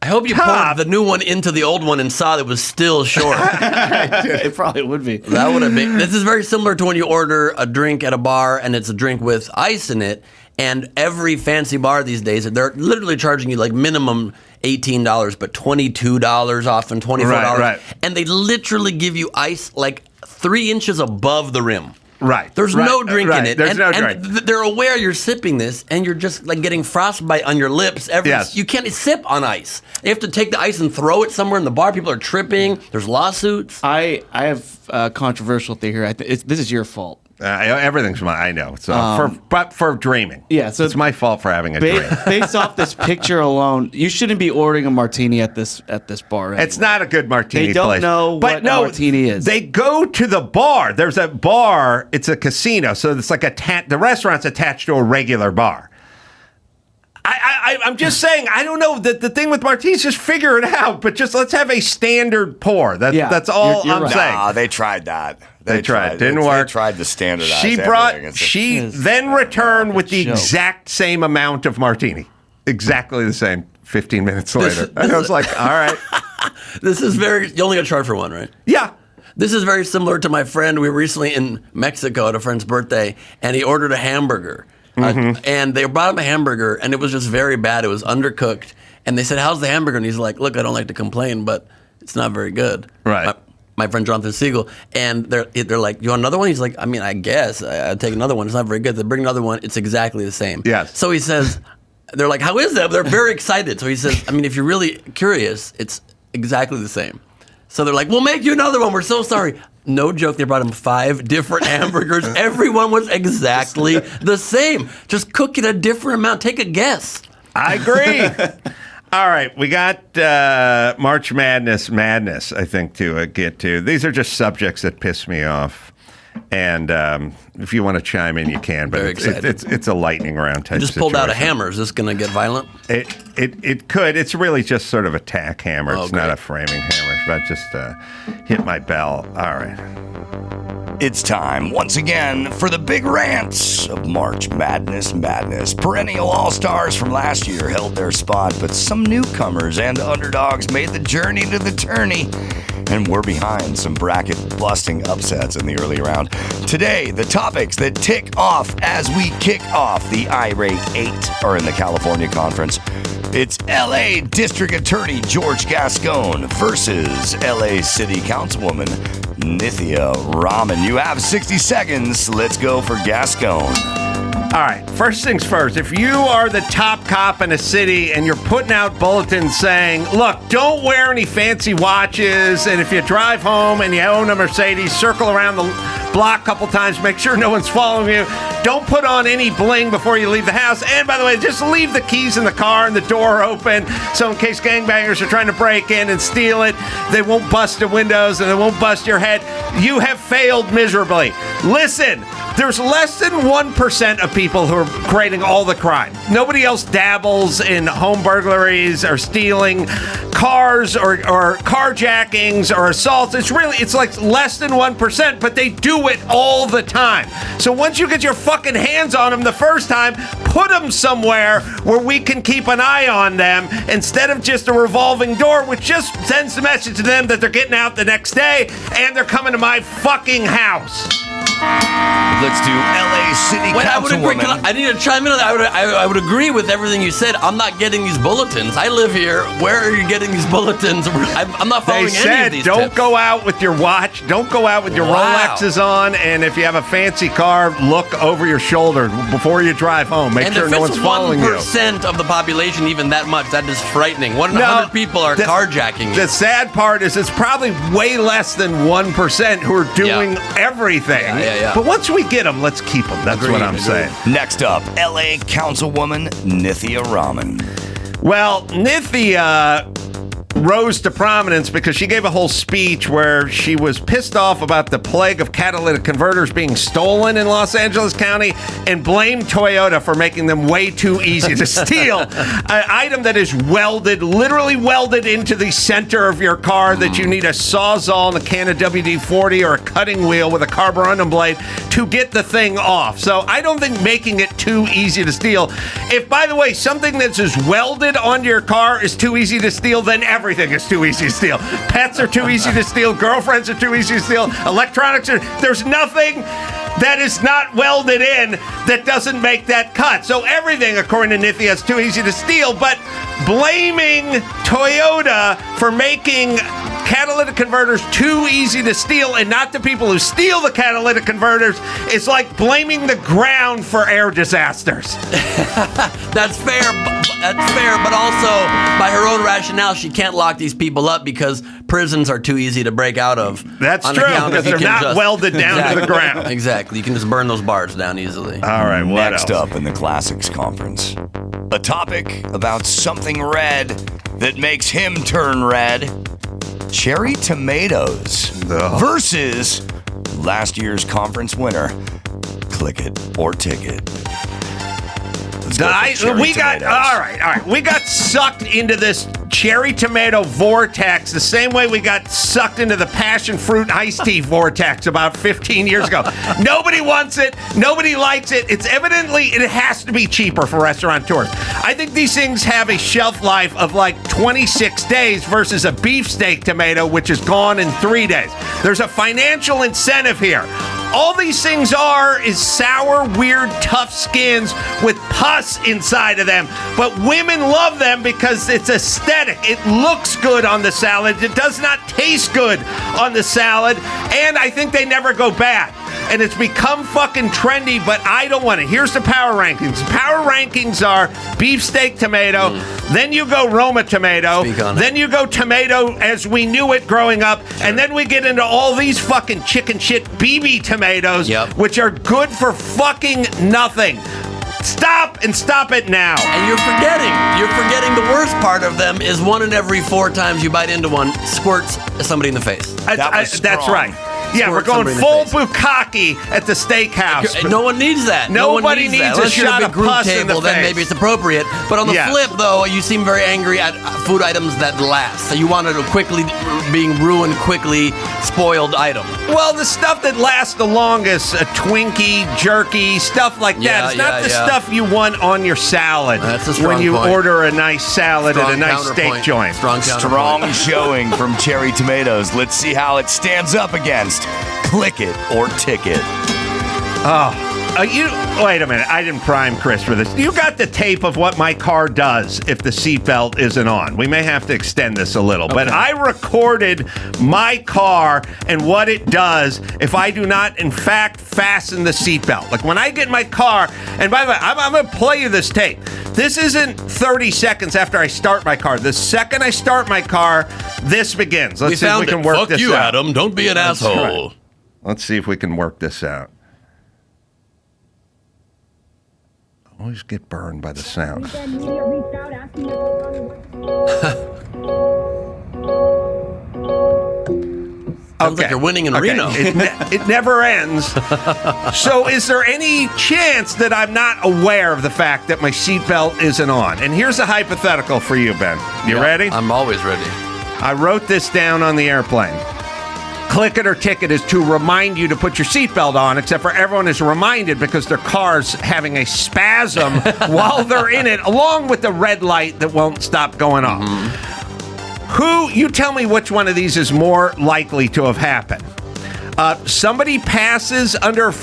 I hope you poured the new one into the old one and saw that it was still short. It probably would be. That would have been. This is very similar to when you order a drink at a bar and it's a drink with ice in it. And every fancy bar these days, they're literally charging you like minimum $18, but $22 off and $24. Right. And they literally give you ice like 3 inches above the rim. Right. There's no drink in it. There's no drink. And they're aware you're sipping this, and you're just like getting frostbite on your lips. You can't sip on ice. You have to take the ice and throw it somewhere in the bar. People are tripping. There's lawsuits. I have a controversial theory here. This is your fault. Everything's mine. I know. So for dreaming. Yeah. So it's my fault for having a dream. Based off this picture alone, you shouldn't be ordering a martini at this bar. Anyway. It's not a good martini place. They don't place. know what a martini is. They go to the bar. There's a bar. It's a casino, so it's like the restaurant's attached to a regular bar. I'm just saying, I don't know. The thing with martinis, just figure it out. But just let's have a standard pour. That's all I'm right. saying. Nah, they tried that. They tried. Didn't work. They tried to standardize She then returned with the exact same amount of martini. Exactly the same 15 minutes later. And I was like, all right. This is you only got charged for 1, right? Yeah. This is very similar to my friend. We were recently in Mexico at a friend's birthday, and he ordered a hamburger. And they brought him a hamburger, and it was just very bad. It was undercooked. And they said, how's the hamburger? And he's like, look, I don't like to complain, but it's not very good. Right. My friend Jonathan Siegel. And they're like, you want another one? He's like, I mean, I guess. I'd take another one. It's not very good. They bring another one. It's exactly the same. Yes. So he says, they're like, how is that? They're very excited. So he says, I mean, if you're really curious, it's exactly the same. So they're like, we'll make you another one. We're so sorry. No joke, they brought him 5 different hamburgers. Everyone was exactly the same. Just cook it a different amount. Take a guess. I agree. All right, we got March Madness, I think, to get to. These are just subjects that piss me off. And if you want to chime in, you can. But it's a lightning round type You just situation. pulled out a hammer. Is this going to get violent? It could. It's really just sort of a tack hammer. It's not a framing hammer. But just hit my bell. All right. It's time, once again, for the big rants of March Madness. Perennial all-stars from last year held their spot, but some newcomers and underdogs made the journey to the tourney, and we're behind some bracket-busting upsets in the early round. Today, the topics that tick off as we kick off the Irate 8 are in the California Conference. It's L.A. District Attorney George Gascon versus L.A. City Councilwoman Nithya Raman. You have 60 seconds. Let's go for Gascon. All right, first things first. If you are the top cop in a city and you're putting out bulletins saying, look, don't wear any fancy watches, and if you drive home and you own a Mercedes, circle around the block a couple times, make sure no one's following you. Don't put on any bling before you leave the house. And by the way, just leave the keys in the car and the door open, so in case gangbangers are trying to break in and steal it, they won't bust the windows and they won't bust your head. You have failed miserably. Listen, there's less than 1% of people who are creating all the crime. Nobody else dabbles in home burglaries or stealing cars or carjackings or assaults. It's like less than 1%, but they do it all the time. So once you get your fucking hands on them the first time, put them somewhere where we can keep an eye on them instead of just a revolving door, which just sends the message to them that they're getting out the next day and they're coming to my fucking house. Let's do L.A. City Councilwoman. I need to chime in on that. I would agree with everything you said. I'm not getting these bulletins. I live here. Where are you getting these bulletins? I'm not following any of these don't tips. go out with your watch. Don't go out with your Rolexes on. And if you have a fancy car, look over your shoulder before you drive home. Make sure no one's following you. And if it's 1% of the population, even that much, that is frightening. 100 people are carjacking you. The sad part is it's probably way less than 1% who are doing everything. Yeah. But once we get them, let's keep them. That's what I'm saying. Next up, L.A. Councilwoman Nithya Raman. Well, Nithya rose to prominence because she gave a whole speech where she was pissed off about the plague of catalytic converters being stolen in Los Angeles County and blamed Toyota for making them way too easy to steal. An item that is literally welded into the center of your car that you need a Sawzall and a can of WD-40 or a cutting wheel with a carborundum blade to get the thing off. So I don't think making it too easy to steal. If, by the way, something that's just welded onto your car is too easy to steal, then everything is too easy to steal. Pets are too easy to steal. Girlfriends are too easy to steal. Electronics are. There's nothing that is not welded in that doesn't make that cut. So everything, according to Nithya, is too easy to steal. But blaming Toyota for making catalytic converters too easy to steal and not the people who steal the catalytic converters is like blaming the ground for air disasters. That's fair. But also, by her own rationale, she can't lock these people up because prisons are too easy to break out of. That's true, because they're not welded down to the ground. Exactly. You can just burn those bars down easily. All right, what Next else? up in the Classics Conference, a topic about something red that makes him turn red. Cherry tomatoes versus last year's conference winner, Click It or Ticket. We got sucked into this cherry tomato vortex the same way we got sucked into the passion fruit iced tea vortex about 15 years ago. Nobody wants it. Nobody likes it. It has to be cheaper for restaurateurs. I think these things have a shelf life of like 26 days versus a beefsteak tomato, which is gone in 3 days. There's a financial incentive here. All these things is sour, weird, tough skins with pus inside of them. But women love them because it's aesthetic. It looks good on the salad. It does not taste good on the salad. And I think they never go bad. And it's become fucking trendy, but I don't want it. Here's the power rankings. Power rankings are beefsteak tomato, then you go Roma tomato, then you go tomato as we knew it growing up, and then we get into all these fucking chicken shit BB tomatoes, which are good for fucking nothing. Stop it now. And you're forgetting the worst part of them is 1 in every 4 times you bite into one squirts somebody in the face. That's right. Yeah, we're going full bukkake at the steakhouse. No one needs that. Nobody needs a shot of pus in the face. Then maybe it's appropriate. But on the flip, though, you seem very angry at food items that last. So you wanted a being ruined quickly, spoiled item. Well, the stuff that lasts the longest, a Twinkie, jerky, stuff like that. It's not the stuff you want on your salad. That's a strong when you point. order a nice salad at a nice steak joint. Strong showing from Cherry Tomatoes. Let's see how it stands up against Click It or Ticket. Wait a minute. I didn't prime Chris for this. You got the tape of what my car does if the seatbelt isn't on. We may have to extend this a little, but I recorded my car and what it does if I do not, in fact, fasten the seatbelt. Like when I get in my car, and by the way, I'm going to play you this tape. This isn't 30 seconds after I start my car. The second I start my car, this begins. Let's see if we can work this out. Fuck you, Adam. Don't be an asshole. Right. Let's see if we can work this out. Always get burned by the sound. Sounds like you're winning in Reno. It never ends. So is there any chance that I'm not aware of the fact that my seatbelt isn't on? And here's a hypothetical for you, Ben. You ready? I'm always ready. I wrote this down on the airplane. Click It or Ticket is to remind you to put your seatbelt on, except for everyone is reminded because their car's having a spasm while they're in it, along with the red light that won't stop going off. You tell me which one of these is more likely to have happened. Somebody passes under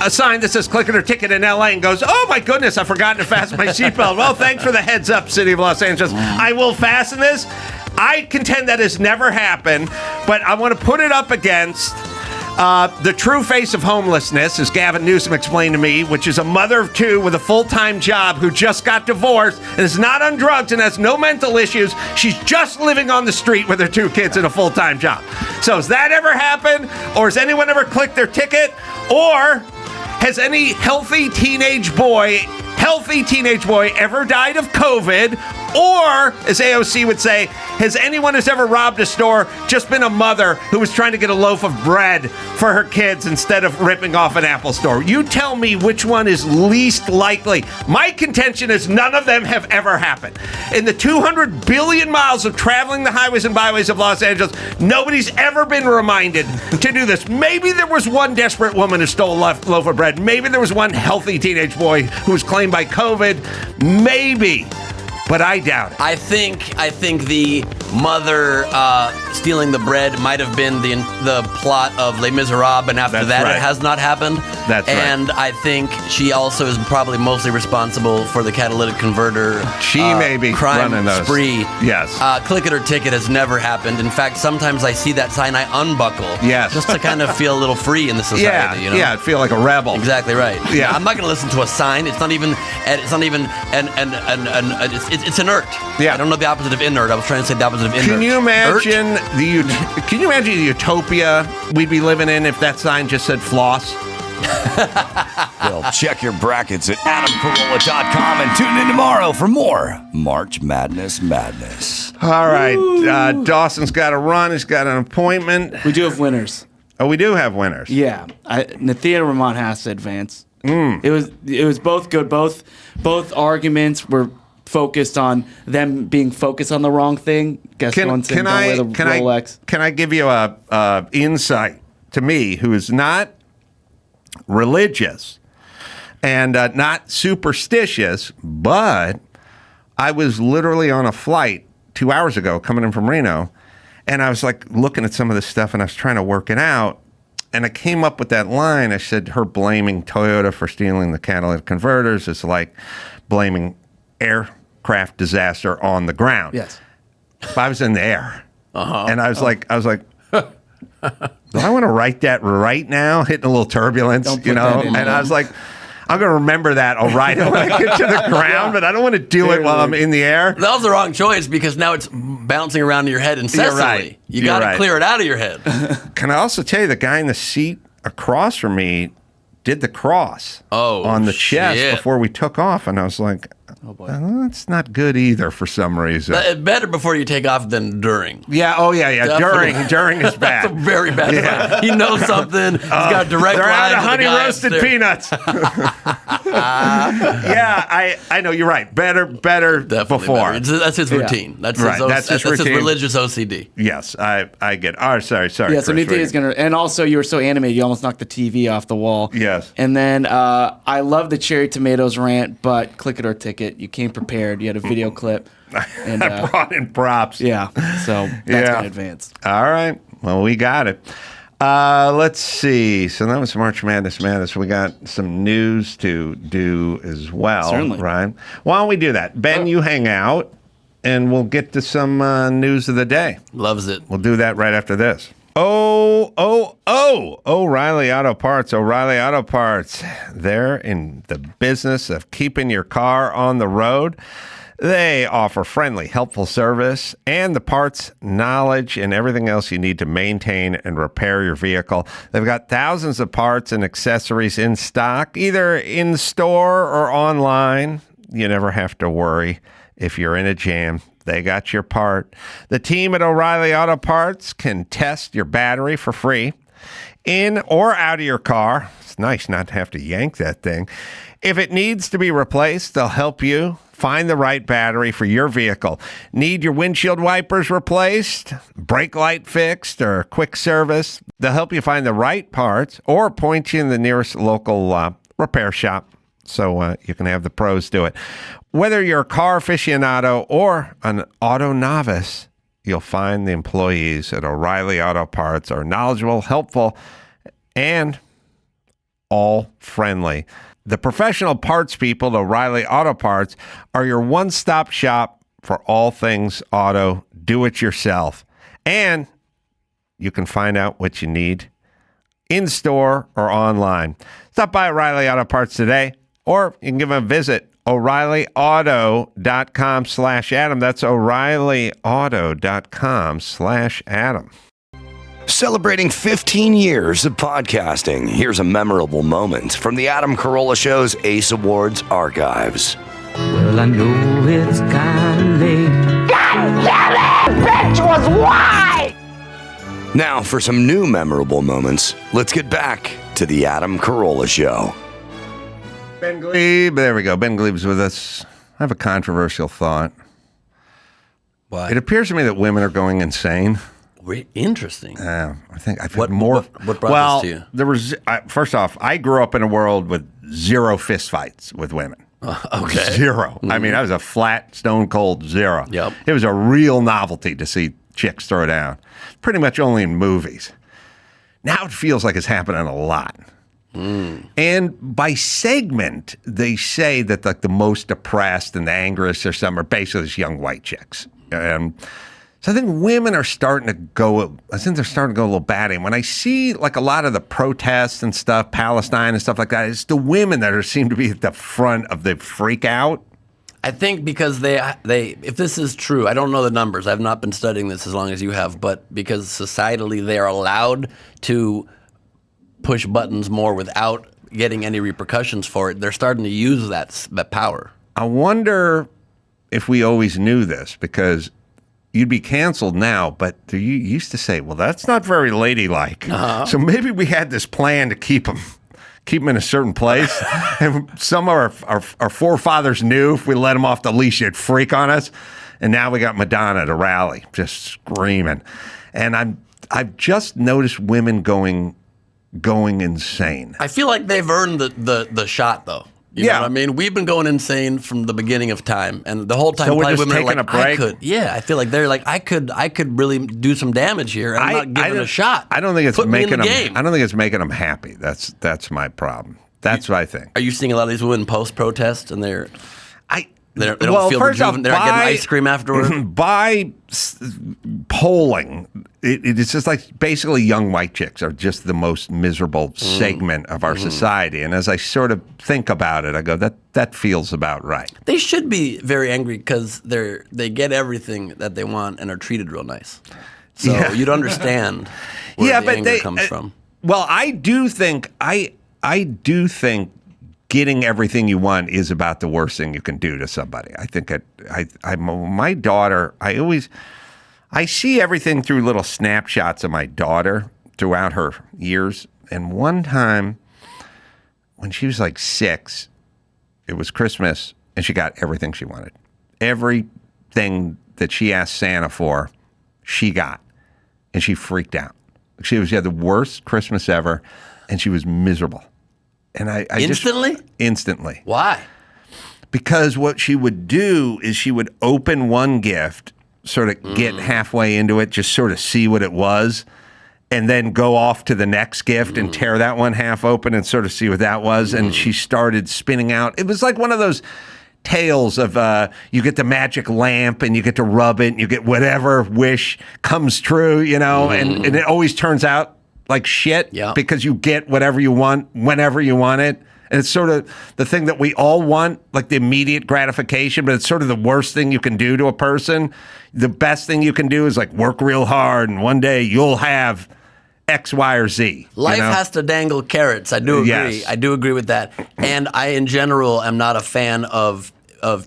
a sign that says Click It or Ticket in LA and goes, oh my goodness, I've forgotten to fasten my seatbelt. Well, thanks for the heads up, City of Los Angeles. I will fasten this. I contend that has never happened, but I want to put it up against the true face of homelessness, as Gavin Newsom explained to me, which is a mother of 2 with a full-time job who just got divorced and is not on drugs and has no mental issues. She's just living on the street with her 2 kids and a full-time job. So has that ever happened? Or has anyone ever clicked their ticket? Or has any healthy teenage boy ever died of COVID? Or, as AOC would say, has anyone who's ever robbed a store just been a mother who was trying to get a loaf of bread for her kids instead of ripping off an Apple store? You tell me which one is least likely. My contention is none of them have ever happened. In the 200 billion miles of traveling the highways and byways of Los Angeles, nobody's ever been reminded to do this. Maybe there was one desperate woman who stole a loaf of bread. Maybe there was one healthy teenage boy who was claimed by COVID. Maybe. But I doubt it. I think the mother stealing the bread might have been the plot of Les Miserables, and after It has not happened. That's right. And I think she also is probably mostly responsible for the catalytic converter. She may be crime running those. spree. Yes. Click it or ticket has never happened. In fact, sometimes I see that sign, I unbuckle. Yes. Just to kind of feel a little free in the society. Yeah. Yeah. Feel like a rebel. Exactly right. Yeah. I'm not going to listen to a sign. It's not even it's inert. Yeah. I don't know the opposite of inert. I was trying to say the opposite of inert. Can you imagine the utopia we'd be living in if that sign just said floss? Well, check your brackets at adamcarolla.com and tune in tomorrow for more March Madness. All right. Dawson's got to run. He's got an appointment. We do have winners. Oh, we do have winners. Yeah. Nathia Ramon has to advance. It was both good. Both arguments were focused on them being focused on the wrong thing. Gascon saying don't wear the Rolex. Can I give you a insight to me, who is not religious and not superstitious, but I was literally on a flight 2 hours ago coming in from Reno, and I was like looking at some of this stuff and I was trying to work it out, and I came up with that line. I said, her blaming Toyota for stealing the catalytic converters is like blaming aircraft disaster on the ground. Yes. If I was in the air, and I was like, do I want to write that right now? Hitting a little turbulence, And I was like, I'm going to remember that. I'll write it when I get to the ground, but I don't want to do it while I'm in the air. That was the wrong choice because now it's bouncing around in your head incessantly. You're right. You got to clear it out of your head. Can I also tell you, the guy in the seat across from me did the cross on the chest before we took off, and I was like, oh boy, that's not good either for some reason. Better before you take off than during. Yeah. Oh yeah. Definitely. During is bad. That's a very bad sign. He knows something. He's got a direct they're line out of to honey the guy roasted upstairs. peanuts. Yeah, I know you're right. Better Definitely before. better. That's his routine. That's right. That's his routine. His religious OCD. Yes, I get. Oh, sorry. Yeah, so Nathia is gonna, and also you were so animated, you almost knocked the TV off the wall. Yes. And then I love the cherry tomatoes rant, but click it or ticket. You came prepared. You had a video clip. And I brought in props. Yeah, so that's gonna advance. All right. Well, we got it. Let's see. So that was March Madness. We got some news to do as well. Certainly. Right? Why don't we do that? Ben, you hang out, and we'll get to some news of the day. Loves it. We'll do that right after this. O'Reilly Auto Parts. O'Reilly Auto Parts. They're in the business of keeping your car on the road. They offer friendly, helpful service and the parts, knowledge, and everything else you need to maintain and repair your vehicle. They've got thousands of parts and accessories in stock, either in store or online. You never have to worry if you're in a jam. They got your part. The team at O'Reilly Auto Parts can test your battery for free in or out of your car. It's nice not to have to yank that thing. If it needs to be replaced, they'll help you find the right battery for your vehicle. Need your windshield wipers replaced, brake light fixed, or quick service? They'll help you find the right parts or point you in the nearest local repair shop so you can have the pros do it. Whether you're a car aficionado or an auto novice, you'll find the employees at O'Reilly Auto Parts are knowledgeable, helpful, and all friendly. The professional parts people at O'Reilly Auto Parts are your one-stop shop for all things auto do-it-yourself. And you can find out what you need in-store or online. Stop by O'Reilly Auto Parts today, or you can give them a visit, O'ReillyAuto.com/Adam. That's O'ReillyAuto.com/Adam. Celebrating 15 years of podcasting, here's a memorable moment from the Adam Carolla Show's Ace Awards archives. Well, I know it's kinda late. God damn it! Bitch was why! Now, for some new memorable moments, let's get back to the Adam Carolla Show. Ben Gleib, there we go. Ben Gleib's with us. I have a controversial thought. What? It appears to me that women are going insane. Interesting. I think I've What- had more. what brought this to you? There was first off, I grew up in a world with zero fistfights with women. Okay. Zero. I mean, I was a flat, stone cold zero. Yep. It was a real novelty to see chicks throw down. Pretty much only in movies. Now it feels like it's happening a lot. And by segment, they say that like the most depressed and the angriest or some are basically these young white chicks. So I think women are starting to go. I think they're starting to go a little batty. And when I see like a lot of the protests and stuff, Palestine and stuff like that, it's the women that seem to be at the front of the freak out. I think because they if this is true, I don't know the numbers. I've not been studying this as long as you have, but because societally they are allowed to push buttons more without getting any repercussions for it, they're starting to use that power. I wonder if we always knew this, because you'd be canceled now, but you used to say, well, that's not very ladylike. So maybe we had this plan to keep them in a certain place. And some of our forefathers knew if we let them off the leash, it'd freak on us. And now we got Madonna at a rally just screaming. And I've just noticed women going insane. I feel like they've earned the shot, though. You know what I mean? We've been going insane from the beginning of time, and the whole time So we're probably just women are taking like, a break? I could. Yeah, I feel like they're like, I could really do some damage here. And I'm not giving a shot. I don't think it's Put me in making the them. game. I don't think it's making them happy. That's my problem. That's what I think. Are you seeing a lot of these women post-protest, and they don't well, feel first off, rejuvenated? They're not getting ice cream afterward? By polling, it's just like basically young white chicks are just the most miserable segment of our society. And as I sort of think about it, I go, that feels about right. They should be very angry because they get everything that they want and are treated real nice. So you'd understand where the anger comes from. Well, I do think getting everything you want is about the worst thing you can do to somebody. I think my daughter, I see everything through little snapshots of my daughter throughout her years. And one time when she was like 6, it was Christmas and she got everything she wanted. Everything that she asked Santa for, she got. And she freaked out. She had the worst Christmas ever and she was miserable. And I Instantly? Instantly. Why? Because what she would do is she would open one gift, sort of get halfway into it, just sort of see what it was, and then go off to the next gift and tear that one half open and sort of see what that was. And she started spinning out. It was like one of those tales of you get the magic lamp and you get to rub it and you get whatever wish comes true, and it always turns out like shit because you get whatever you want whenever you want it. And it's sort of the thing that we all want, like the immediate gratification, but it's sort of the worst thing you can do to a person. The best thing you can do is like work real hard and one day you'll have X, Y, or Z. Life has to dangle carrots. I do agree. Yes. I do agree with that. And I, in general, am not a fan of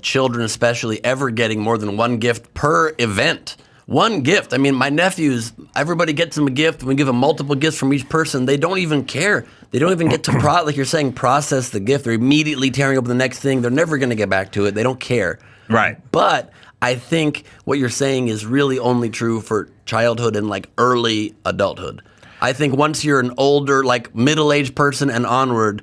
children, especially, ever getting more than one gift per event. One gift. I mean, my nephews, everybody gets them a gift. We give them multiple gifts from each person. They don't even care. They don't even get to, like you're saying, process the gift. They're immediately tearing open the next thing. They're never going to get back to it. They don't care. Right. But I think what you're saying is really only true for childhood and like early adulthood. I think once you're an older, like middle-aged person and onward,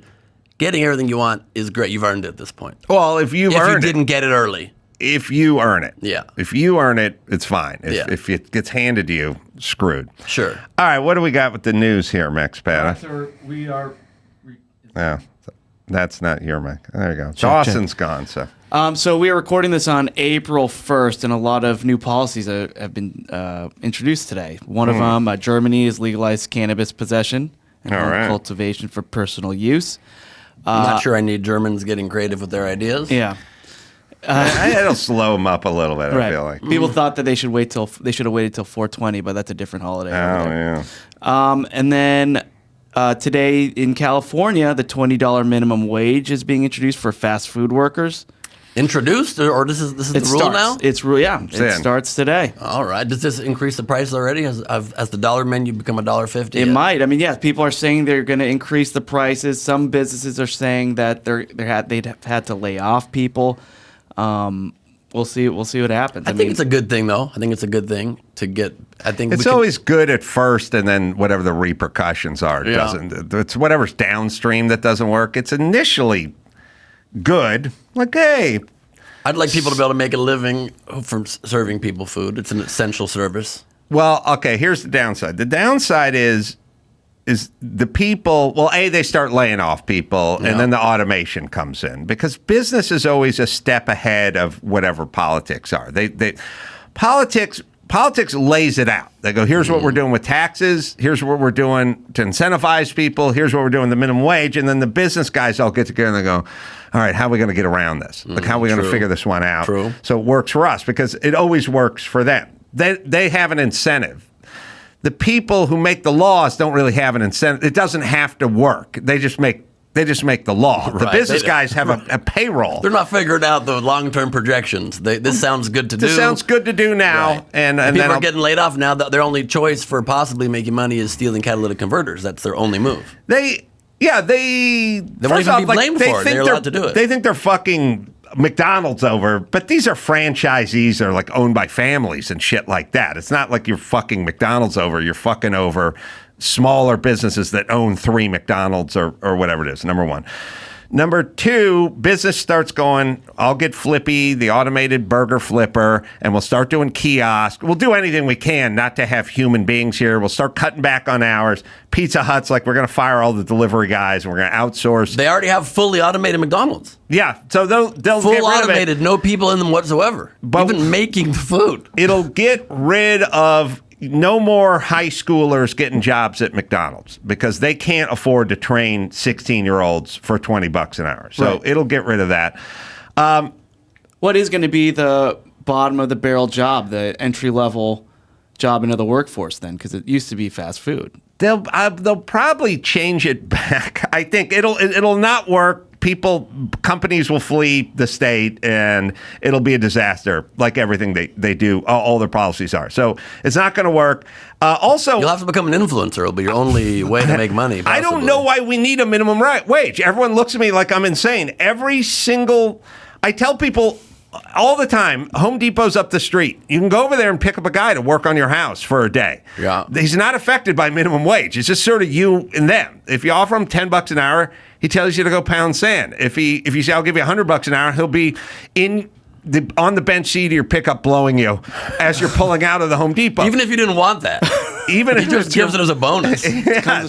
getting everything you want is great. You've earned it at this point. Well, if you didn't get it early. If you earn it. Yeah. If you earn it, it's fine. If Yeah. it gets handed to you, screwed. Sure. All right, what do we got with the news here, Max Pat? Sir, we are. Yeah, that's not your mic. There you go. Dawson's gone, so. So we are recording this on April 1st, and a lot of new policies have been introduced today. One of them, Germany has legalized cannabis possession and cultivation for personal use. I'm not sure I need Germans getting creative with their ideas. Yeah. It'll slow them up a little bit. I feel like people thought that they should have waited till 420, but that's a different holiday. yeah. And then today in California, the $20 minimum wage is being introduced for fast food workers. Introduced, or this is the rule now? It starts today. All right. Does this increase the price already? Has the dollar menu become $1.50? It might. I mean, yes, people are saying they're going to increase the prices. Some businesses are saying that they'd have had to lay off people. We'll see what happens. I think it's a good thing, though. I think it's a good thing to get. I think it's always good at first, and then whatever the repercussions are, doesn't. It's whatever's downstream that doesn't work. It's initially good. Like, hey, I'd like people to be able to make a living from serving people food. It's an essential service. Well, okay. Here's the downside. The downside is the people. Well, they start laying off people, and then the automation comes in because business is always a step ahead of whatever politics are. Politics lays it out. They go, here's what we're doing with taxes. Here's what we're doing to incentivize people. Here's what we're doing with the minimum wage. And then the business guys all get together and they go, all right, how are we going to get around this? Like, how are we going to figure this one out? True. So it works for us because it always works for them. They have an incentive. The people who make the laws don't really have an incentive. It doesn't have to work. They just make the law. The business guys have a payroll. They're not figuring out the long-term projections. This sounds good to do. This sounds good to do now. Right. And people are getting laid off now. Their only choice for possibly making money is stealing catalytic converters. That's their only move. They won't even be blamed for it. They're allowed to do it. They think they're fucking McDonald's over, but these are franchisees that are like owned by families and shit like that. It's not like you're fucking McDonald's over. You're fucking over smaller businesses that own 3 McDonald's or whatever it is, number one. Number two, business starts going, I'll get Flippy, the automated burger flipper, and we'll start doing kiosk. We'll do anything we can not to have human beings here. We'll start cutting back on hours. Pizza Hut's like, we're going to fire all the delivery guys and we're going to outsource. They already have fully automated McDonald's. Yeah, so they'll full get rid automated, of it. No people in them whatsoever, even making the food. It'll get rid of no more high schoolers getting jobs at McDonald's because they can't afford to train 16-year-olds for $20 an hour. So it'll get rid of that. What is going to be the bottom of the barrel job, the entry-level job into the workforce then? Because it used to be fast food. They'll probably change it back. I think it'll not work. Companies will flee the state, and it'll be a disaster, like everything they do. All their policies are. So it's not going to work. Also, you'll have to become an influencer. It'll be your only way to make money. Possibly. I don't know why we need a minimum wage. Everyone looks at me like I'm insane. I tell people all the time, Home Depot's up the street. You can go over there and pick up a guy to work on your house for a day. Yeah. He's not affected by minimum wage. It's just sort of you and them. If you offer him $10 an hour, he tells you to go pound sand. If you say, I'll give you $100 an hour, he'll be on the bench seat of your pickup blowing you as you're pulling out of the Home Depot. Even if you didn't want that. Even if he just gives it as a bonus. He throws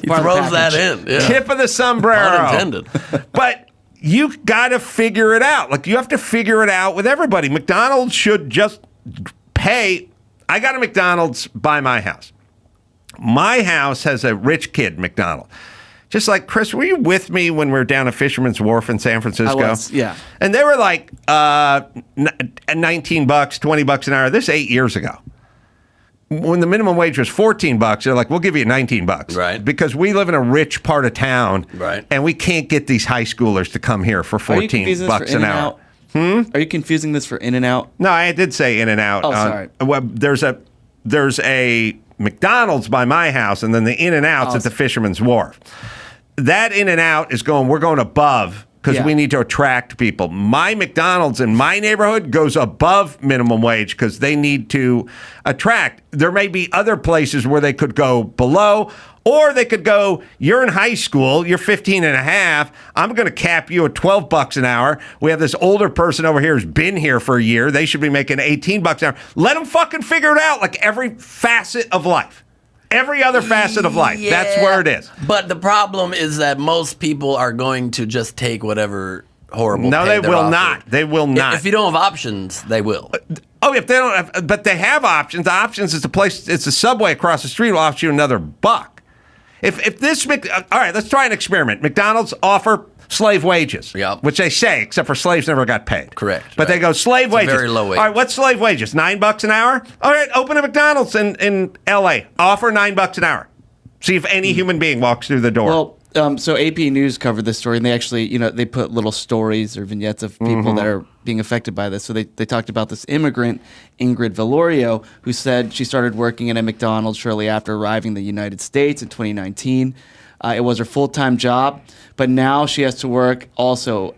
that in. Yeah. Tip of the sombrero. Unintended. But you got to figure it out. Like, you have to figure it out with everybody. McDonald's should just pay. I got a McDonald's by my house. My house has a rich kid McDonald's. Just like, Chris, were you with me when we were down at Fisherman's Wharf in San Francisco? I was, yeah. And they were like $19, $20 an hour. This 8 years ago. When the minimum wage was $14, they're like, we'll give you $19. Right. Because we live in a rich part of town. Right. And we can't get these high schoolers to come here for $14 an hour. Are you confusing this for In-N-Out? No, I did say In-N-Out. Oh, sorry. Well, there's a McDonald's by my house, and then the In-N-Out's at the Fisherman's Wharf. That In-N-Out is we're going above because we need to attract people. My McDonald's in my neighborhood goes above minimum wage because they need to attract. There may be other places where they could go below, or they could go, you're in high school, you're 15 and a half, I'm going to cap you at $12 an hour. We have this older person over here who's been here for a year. They should be making $18 an hour. Let them fucking figure it out, like every facet of life. Every other facet of life. Yeah. That's where it is. But the problem is that most people are going to just take whatever horrible. No, they will not. They will not. If you don't have options, they will. Oh, if they don't have, but they have options. The options is a place. It's a Subway across the street will offer you another $1. If this, all right, let's try an experiment. McDonald's offer slave wages, which they say, except for slaves never got paid. Correct. But they go slave wages. Very low wage. All right, what's slave wages? $9 an hour? All right, open a McDonald's in L.A. Offer $9 an hour. See if any human being walks through the door. Well, so AP News covered this story, and they actually, they put little stories or vignettes of people that are being affected by this. So they talked about this immigrant, Ingrid Valorio, who said she started working at a McDonald's shortly after arriving in the United States in 2019. It was her full-time job, but now she has to work also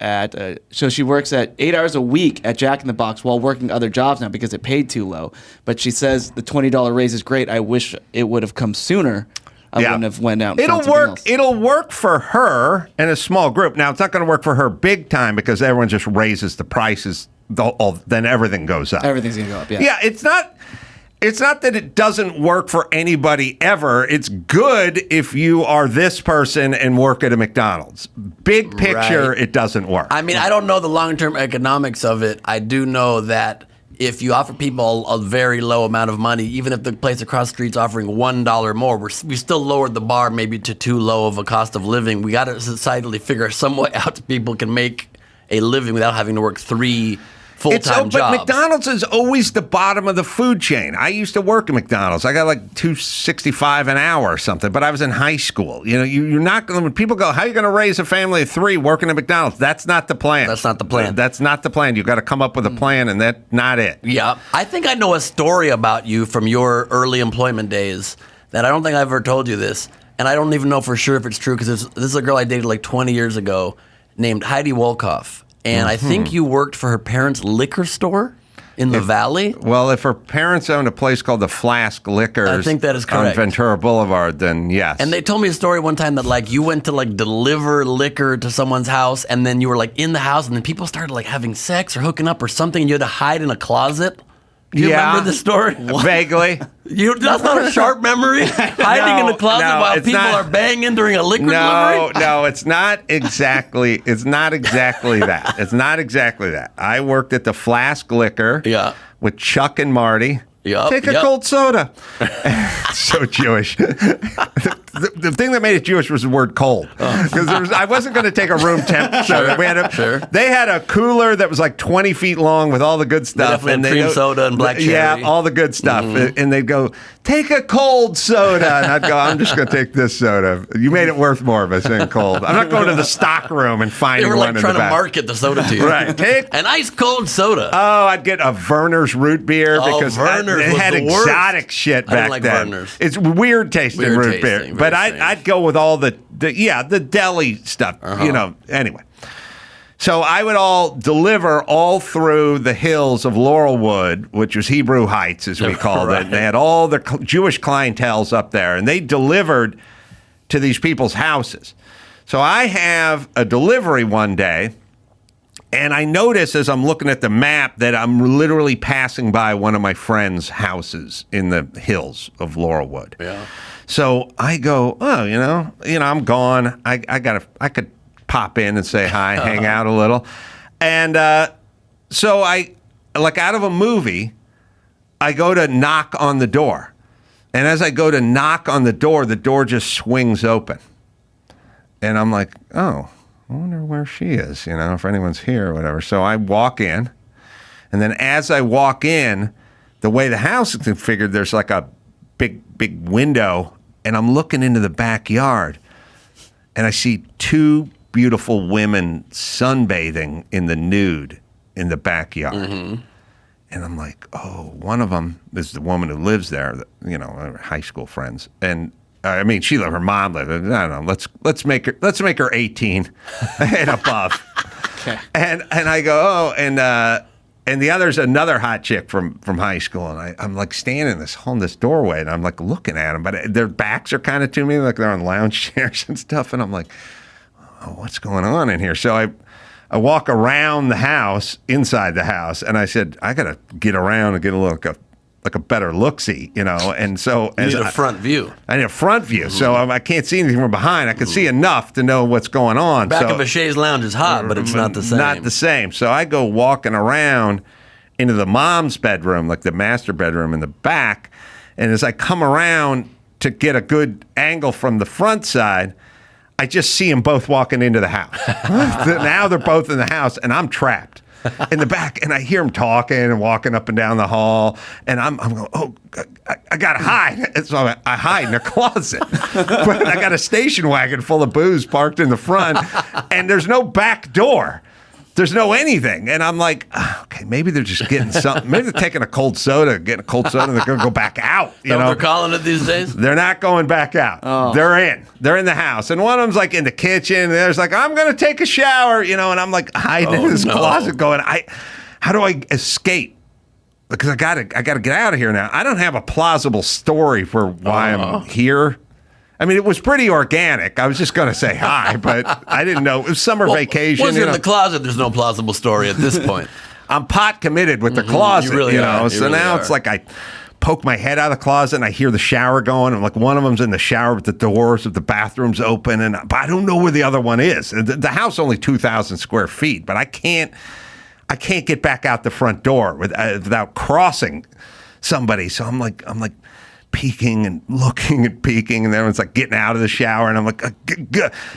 so she works at 8 hours a week at Jack in the Box while working other jobs now because it paid too low. But she says the $20 raise is great. I wish it would have come sooner. I wouldn't have went out and found something else. It'll work for her in a small group. Now, it's not going to work for her big time because everyone just raises the prices. Then everything goes up. Everything's going to go up, yeah. Yeah, it's not that it doesn't work for anybody ever. It's good if you are this person and work at a McDonald's. Big picture, it doesn't work. I mean, I don't know the long-term economics of it. I do know that if you offer people a very low amount of money, even if the place across the street's offering $1 more, we still lowered the bar maybe to too low of a cost of living. We got to societally figure some way out that people can make a living without having to work 3 full-time jobs. But McDonald's is always the bottom of the food chain. I used to work at McDonald's. I got like $2.65 an hour or something, but I was in high school. You're not going to, when people go, how are you going to raise a family of 3 working at McDonald's? That's not the plan. That's not the plan. That's not the plan. You got to come up with a plan, and that's not it. Yeah. I think I know a story about you from your early employment days that I don't think I've ever told you this, and I don't even know for sure if it's true because this is a girl I dated like 20 years ago named Heidi Wolkoff. And I think you worked for her parents' liquor store in the Valley. Well, if her parents owned a place called the Flask Liquors, I think that is correct, on Ventura Boulevard, then yes. And they told me a story one time that you went to deliver liquor to someone's house, and then you were in the house, and then people started having sex or hooking up or something, and you had to hide in a closet. Do you remember the story? Vaguely. That's not a sharp memory? Hiding in a closet while people are banging during a liquor delivery? No, it's not exactly that. It's not exactly that. I worked at the Flask Liquor with Chuck and Marty. Take a cold soda. So Jewish. The thing that made it Jewish was the word cold. Because I wasn't going to take a room temp soda. They had a cooler that was 20 feet long with all the good stuff. And cream soda and black cherry. Yeah, all the good stuff. And they'd go, take a cold soda. And I'd go, I'm just going to take this soda. You made it worth more by saying cold. I'm not going to the stock room and finding one in the back. They were trying to market the soda to you. Right. Take an ice cold soda. Oh, I'd get a Verner's root beer because they had exotic shit back then. Verner's. It's weird tasting root beer. But I'd go with all the deli stuff, anyway. So I would all deliver all through the hills of Laurelwood, which was Hebrew Heights, as we called it. They had all the Jewish clientels up there, and they delivered to these people's houses. So I have a delivery one day, and I notice as I'm looking at the map that I'm literally passing by one of my friends' houses in the hills of Laurelwood. Yeah. So I go, I'm gone. I could pop in and say hi, hang out a little. And so I, out of a movie, I go to knock on the door. And as I go to knock on the door just swings open. And I'm like, oh, I wonder where she is, if anyone's here or whatever. So I walk in. And then as I walk in, the way the house is configured, there's a big window. And I'm looking into the backyard, and I see 2 beautiful women sunbathing in the nude in the backyard. Mm-hmm. And I'm like, oh, one of them is the woman who lives there, high school friends. And her mom lived. I don't know. Let's make her 18 and above. Okay. And I go, oh, and the other's another hot chick from high school, and I'm standing in this doorway, and I'm looking at them, but their backs are kind of to me, they're on lounge chairs and stuff, and I'm like, oh, what's going on in here? So I walk around the house, inside the house, and I said, I gotta get around and get a look, a better look-see, and so you need a front view. I need a front view, so I can't see anything from behind. I can see enough to know what's going on. Back of a chaise lounge is hot, but it's not the same. Not the same. So I go walking around into the mom's bedroom, the master bedroom in the back, and as I come around, to get a good angle from the front side, I just see them both walking into the house. Now they're both in the house, and I'm trapped in the back, and I hear them talking and walking up and down the hall, and I'm going, oh, I got to hide. And so I hide in a closet. But I got a station wagon full of booze parked in the front, and there's no back door. There's no anything. And I'm like, okay, maybe they're just getting something. Maybe they're taking a cold soda, getting a cold soda, and they're going to go back out. You know what they're calling it these days? They're not going back out. Oh. They're in. They're in the house. And one of them's like in the kitchen. And there's like, I'm going to take a shower, and I'm like hiding in this closet going, how do I escape? Because I gotta get out of here now. I don't have a plausible story for why I'm here. I mean, it was pretty organic. I was just going to say hi, but I didn't know. It was summer vacation. Once you're in the closet, there's no plausible story at this point. I'm pot committed with the closet, You really are. So now it's like I poke my head out of the closet and I hear the shower going. And like one of them's in the shower with the doors of the bathrooms open, but I don't know where the other one is. The house only 2,000 square feet, but I can't get back out the front door without crossing somebody. So I'm like peeking and looking and peeking, and then it's like getting out of the shower, and I'm like,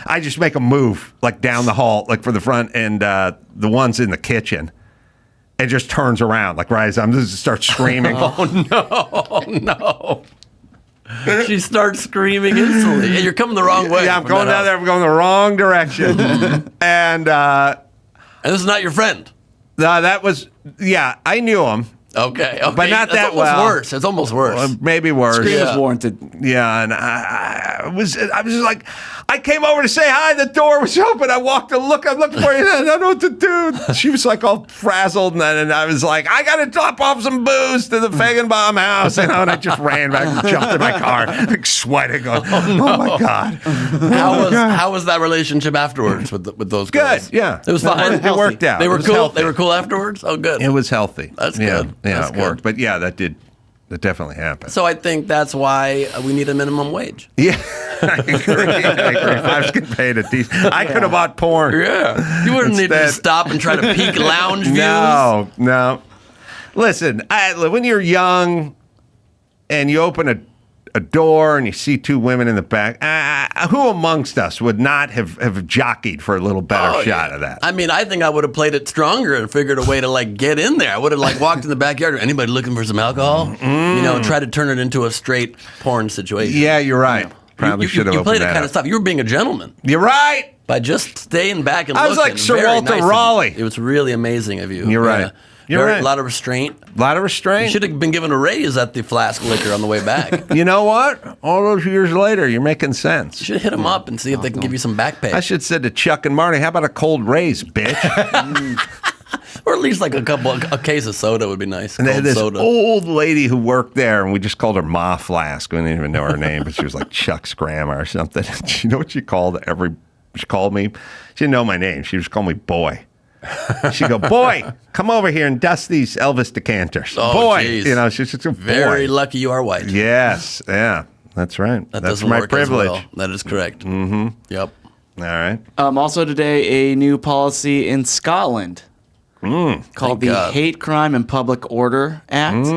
I just make a move like down the hall, like for the front, and the one's in the kitchen, and just turns around, like right as I'm just start screaming. Oh no! She starts screaming instantly, and you're coming the wrong way. Yeah, I'm going down there. I'm going the wrong direction, and this is not your friend. That was I knew him. Okay, but not that well. Worse. It's almost worse. Maybe worse. Scream is warranted. Yeah, and I was just like, I came over to say hi. The door was open. I walked to look. I looked for you. I don't know what to do. She was like all frazzled, and I was like, I got to drop off some booze to the Fagenbaum house, and I just ran back and jumped in my car, like sweating, going, oh my God. How was that relationship afterwards with those girls? Good. Yeah, it was fine. It worked out. They were cool. Healthy. They were cool afterwards. Oh, good. It was healthy. That's good. Yeah, it worked. But yeah, that definitely happened. So I think that's why we need a minimum wage. Yeah, I agree. If I was getting paid a decent, I could have bought porn. Yeah, you wouldn't need to stop and try to peek lounge views. No. Listen, when you're young and you open a door and you see two women in the back, who amongst us would not have jockeyed for a little better shot of that? I mean, I think I would have played it stronger and figured a way to like get in there. I would have like walked in the backyard. Anybody looking for some alcohol? Try to turn it into a straight porn situation. Yeah, you're right. Probably should have. You played that kind of stuff. You were being a gentleman. You're right. By just staying back and I was looking. like Sir Walter Raleigh. It was really amazing of you. You're right. You're right. A lot of restraint. A lot of restraint. You should have been given a raise at the Flask Liquor on the way back. You know what? All those years later, you're making sense. You should hit them up and see if they can give you some back pay. I should have said to Chuck and Marty, how about a cold raise, bitch? Or at least like a case of soda would be nice. And they had this soda. old lady who worked there, and we just called her Ma Flask. We didn't even know her name, but she was like Chuck's grandma or something. You know what she called she called me? She didn't know my name. She just called me Boy. She'd go, boy, come over here and dust these Elvis decanters. Oh, boy. Geez. She's just a very boy. lucky you are white. Yes. Yeah. That's right. That's my work privilege. As well. That is correct. Mm-hmm. Yep. All right. Also today, a new policy in Scotland called the Hate Crime and Public Order Act.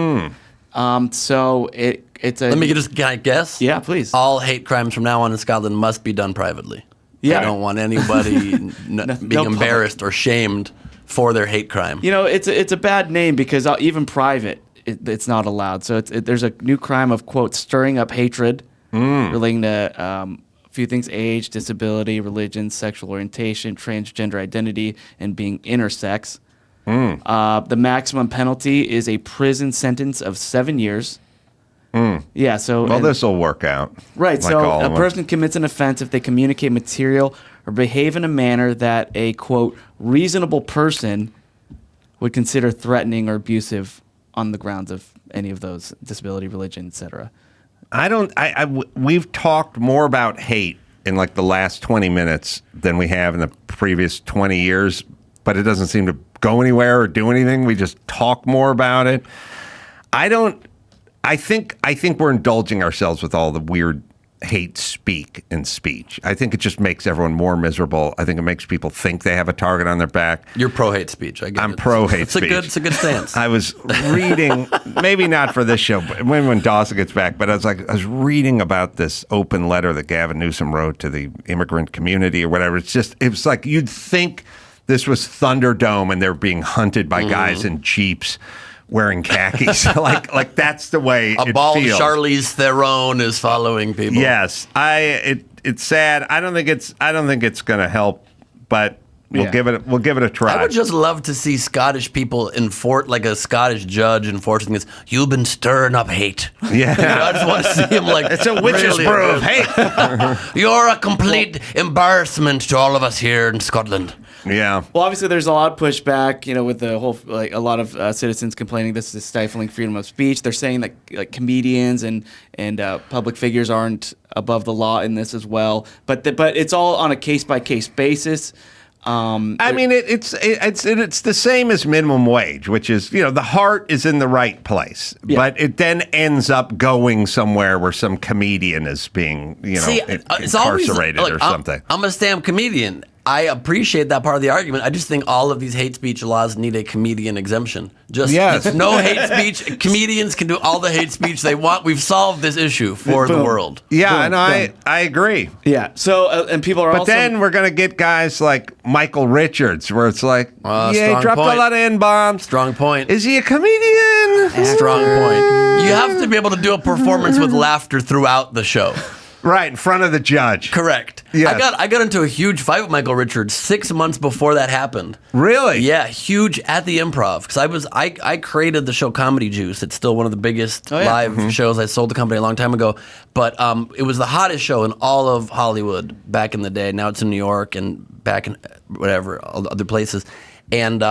So it's a... Let me just guess. Yeah, please. All hate crimes from now on in Scotland must be done privately. Yeah. I don't want anybody being embarrassed or shamed for their hate crime. It's a bad name because even private, it's not allowed. So there's a new crime of, quote, stirring up hatred relating to a few things: age, disability, religion, sexual orientation, transgender identity, and being intersex. The maximum penalty is a prison sentence of 7 years. Yeah, so... this will work out. Right, so a person commits an offense if they communicate material or behave in a manner that a, quote, reasonable person would consider threatening or abusive on the grounds of any of those: disability, religion, etc. We've talked more about hate in like the last 20 minutes than we have in the previous 20 years, but it doesn't seem to go anywhere or do anything. We just talk more about it. I think we're indulging ourselves with all the weird hate speak in speech. I think it just makes everyone more miserable. I think it makes people think they have a target on their back. You're pro-hate speech. I get I'm it. pro-hate speech. It's a good stance. I was reading, maybe not for this show, but when Dawson gets back, but I was reading about this open letter that Gavin Newsom wrote to the immigrant community or whatever. It was like you'd think this was Thunderdome and they're being hunted by guys in Jeeps wearing khakis. like that's the way it bald feels. Charlize Theron is following people. Yes, it's sad. I don't think it's going to help, but we'll give it a try. I would just love to see Scottish people like a Scottish judge enforcing this. You've been stirring up hate. Yeah, I just want to see him like it's a witch's brew of hate. You're a complete embarrassment to all of us here in Scotland. Yeah. Well, obviously, there's a lot of pushback, with the whole, a lot of citizens complaining this is stifling freedom of speech. They're saying that comedians and public figures aren't above the law in this as well. But it's all on a case-by-case basis. I mean, it's the same as minimum wage, which is, the heart is in the right place, but it then ends up going somewhere where some comedian is being, incarcerated or something. I'm a stand-up comedian. I appreciate that part of the argument. I just think all of these hate speech laws need a comedian exemption. No hate speech. Comedians can do all the hate speech they want. We've solved this issue for the world. Yeah, and I agree. Yeah. So and people are But then we're going to get guys like Michael Richards, where it's like, he dropped point. a lot of N-bombs. Strong point. Is he a comedian? Strong point. You have to be able to do a performance with laughter throughout the show. Right, in front of the judge. Correct. Yes. I got into a huge fight with Michael Richards 6 months before that happened. Really? Yeah, huge at the Improv. Because I created the show Comedy Juice. It's still one of the biggest live shows. I sold the company a long time ago. But it was the hottest show in all of Hollywood back in the day. Now it's in New York and back in all other places. And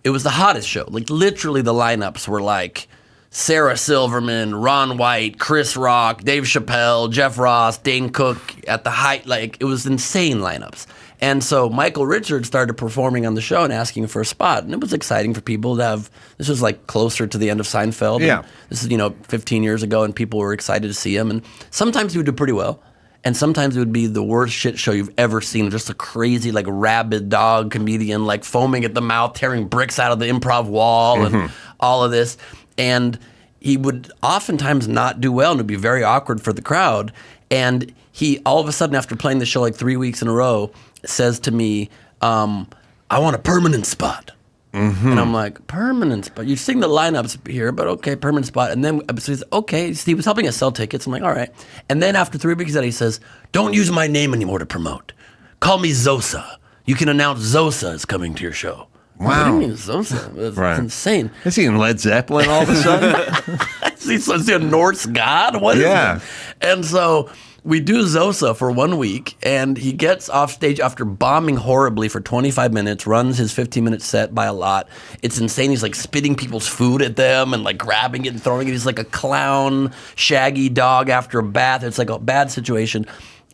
it was the hottest show. Like literally the lineups were like Sarah Silverman, Ron White, Chris Rock, Dave Chappelle, Jeff Ross, Dane Cook at the height. Like, it was insane lineups. And so Michael Richards started performing on the show and asking for a spot. And it was exciting for people to have, this was like closer to the end of Seinfeld. Yeah. And this is, 15 years ago, and people were excited to see him. And sometimes he would do pretty well. And sometimes it would be the worst shit show you've ever seen. Just a crazy, like, rabid dog comedian, like, foaming at the mouth, tearing bricks out of the improv wall and all of this. And he would oftentimes not do well, and it would be very awkward for the crowd. And he, all of a sudden, after playing the show like 3 weeks in a row, says to me, I want a permanent spot. And I'm like, permanent spot? You've seen the lineups here, but okay, permanent spot. And then so he's okay. He was helping us sell tickets. I'm like, all right. And then after 3 weeks that he says, don't use my name anymore to promote. Call me Zosa. You can announce Zosa is coming to your show. Wow. What do you mean Zosa? That's insane. Is he in Led Zeppelin all of a sudden? Is he a Norse god? What is it? And so we do Zosa for 1 week, and he gets off stage after bombing horribly for 25 minutes, runs his 15-minute set by a lot. It's insane. He's like spitting people's food at them and like grabbing it and throwing it. He's like a clown, shaggy dog after a bath. It's like a bad situation.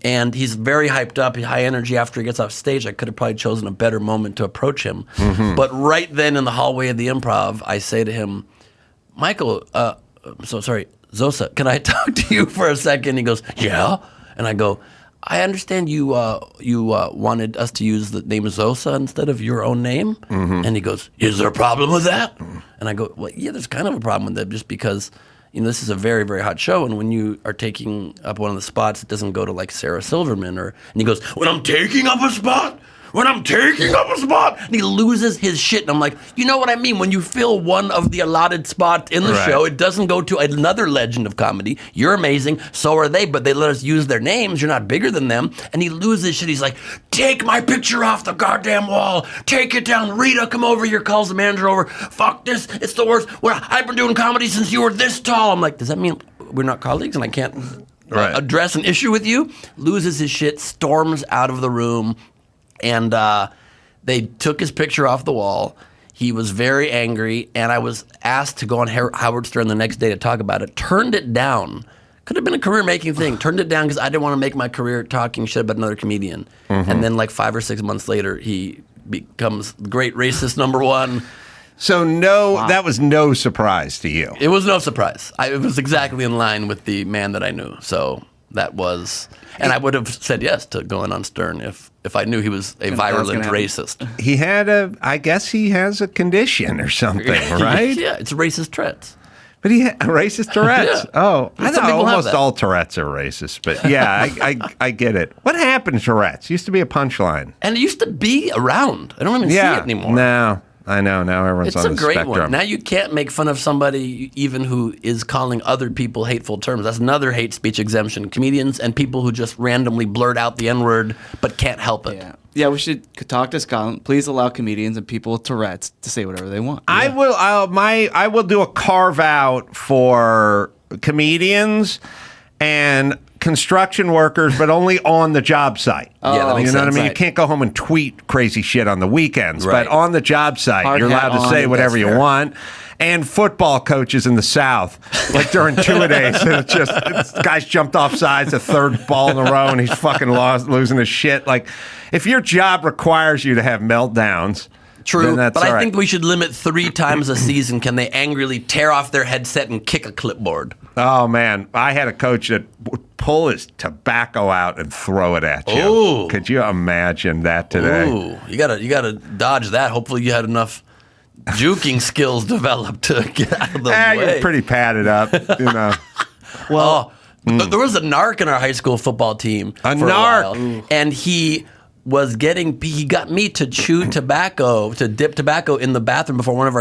And he's very hyped up, high energy after he gets off stage. I could have probably chosen a better moment to approach him. But right then in the hallway of the Improv, I say to him, Michael, Zosa, can I talk to you for a second? He goes, yeah. And I go, I understand you wanted us to use the name Zosa instead of your own name. And he goes, is there a problem with that? And I go, well, yeah, there's kind of a problem with that just because this is a very, very hot show, and when you are taking up one of the spots, it doesn't go to like Sarah Silverman and he goes, when I'm taking up a spot, and he loses his shit, and I'm like, you know what I mean? When you fill one of the allotted spots in the show, it doesn't go to another legend of comedy. You're amazing, so are they, but they let us use their names. You're not bigger than them. And he loses shit. He's like, take my picture off the goddamn wall. Take it down. Rita, come over here. Calls the manager over. Fuck this. It's the worst. I've been doing comedy since you were this tall. I'm like, does that mean we're not colleagues and I can't address an issue with you? Loses his shit, storms out of the room. And they took his picture off the wall. He was very angry, and I was asked to go on Howard Stern the next day to talk about it. Turned it down. Could have been a career-making thing. Turned it down because I didn't want to make my career talking shit about another comedian. And then like 5 or 6 months later, he becomes great racist #1. So that was no surprise to you. It was no surprise. It was exactly in line with the man that I knew. So that was, and I would have said yes to going on Stern if I knew he was a virulent racist. He had I guess he has a condition or something, right? Yeah, it's racist Tourette's. But he had racist Tourette's. Yeah. Oh, I Some know people have almost that. all Tourette's are racist, but yeah, I get it. What happened to Tourette's? Used to be a punchline. And it used to be around. I don't even see it anymore. No, I know. Now everyone's It's on a the great spectrum. one. Now you can't make fun of somebody even who is calling other people hateful terms. That's another hate speech exemption. Comedians and people who just randomly blurt out the N-word but can't help it. Yeah, we should talk to Scotland. Please allow comedians and people with Tourette's to say whatever they want. I will do a carve out for comedians and construction workers, but only on the job site. Yeah, that makes you know what I sense. mean? You Right. can't go home and tweet crazy shit on the weekends, Right. but on the job site, Hard you're hat allowed to on, say whatever that's you fair. want. And football coaches in the South, like during two-a-days, guys jumped off sides, the third ball in a row, and he's fucking losing his shit. Like, if your job requires you to have meltdowns, True, then that's but all I right. think we should limit 3 times a season. Can they angrily tear off their headset and kick a clipboard? Oh man, I had a coach that would pull his tobacco out and throw it at you. Ooh. Could you imagine that today? Ooh, you gotta dodge that. Hopefully, you had enough juking skills developed to get out of the way. You're pretty padded up, you know. Well, there was a narc in our high school football team. A for narc? a while, and he got me to chew tobacco, to dip tobacco in the bathroom before one of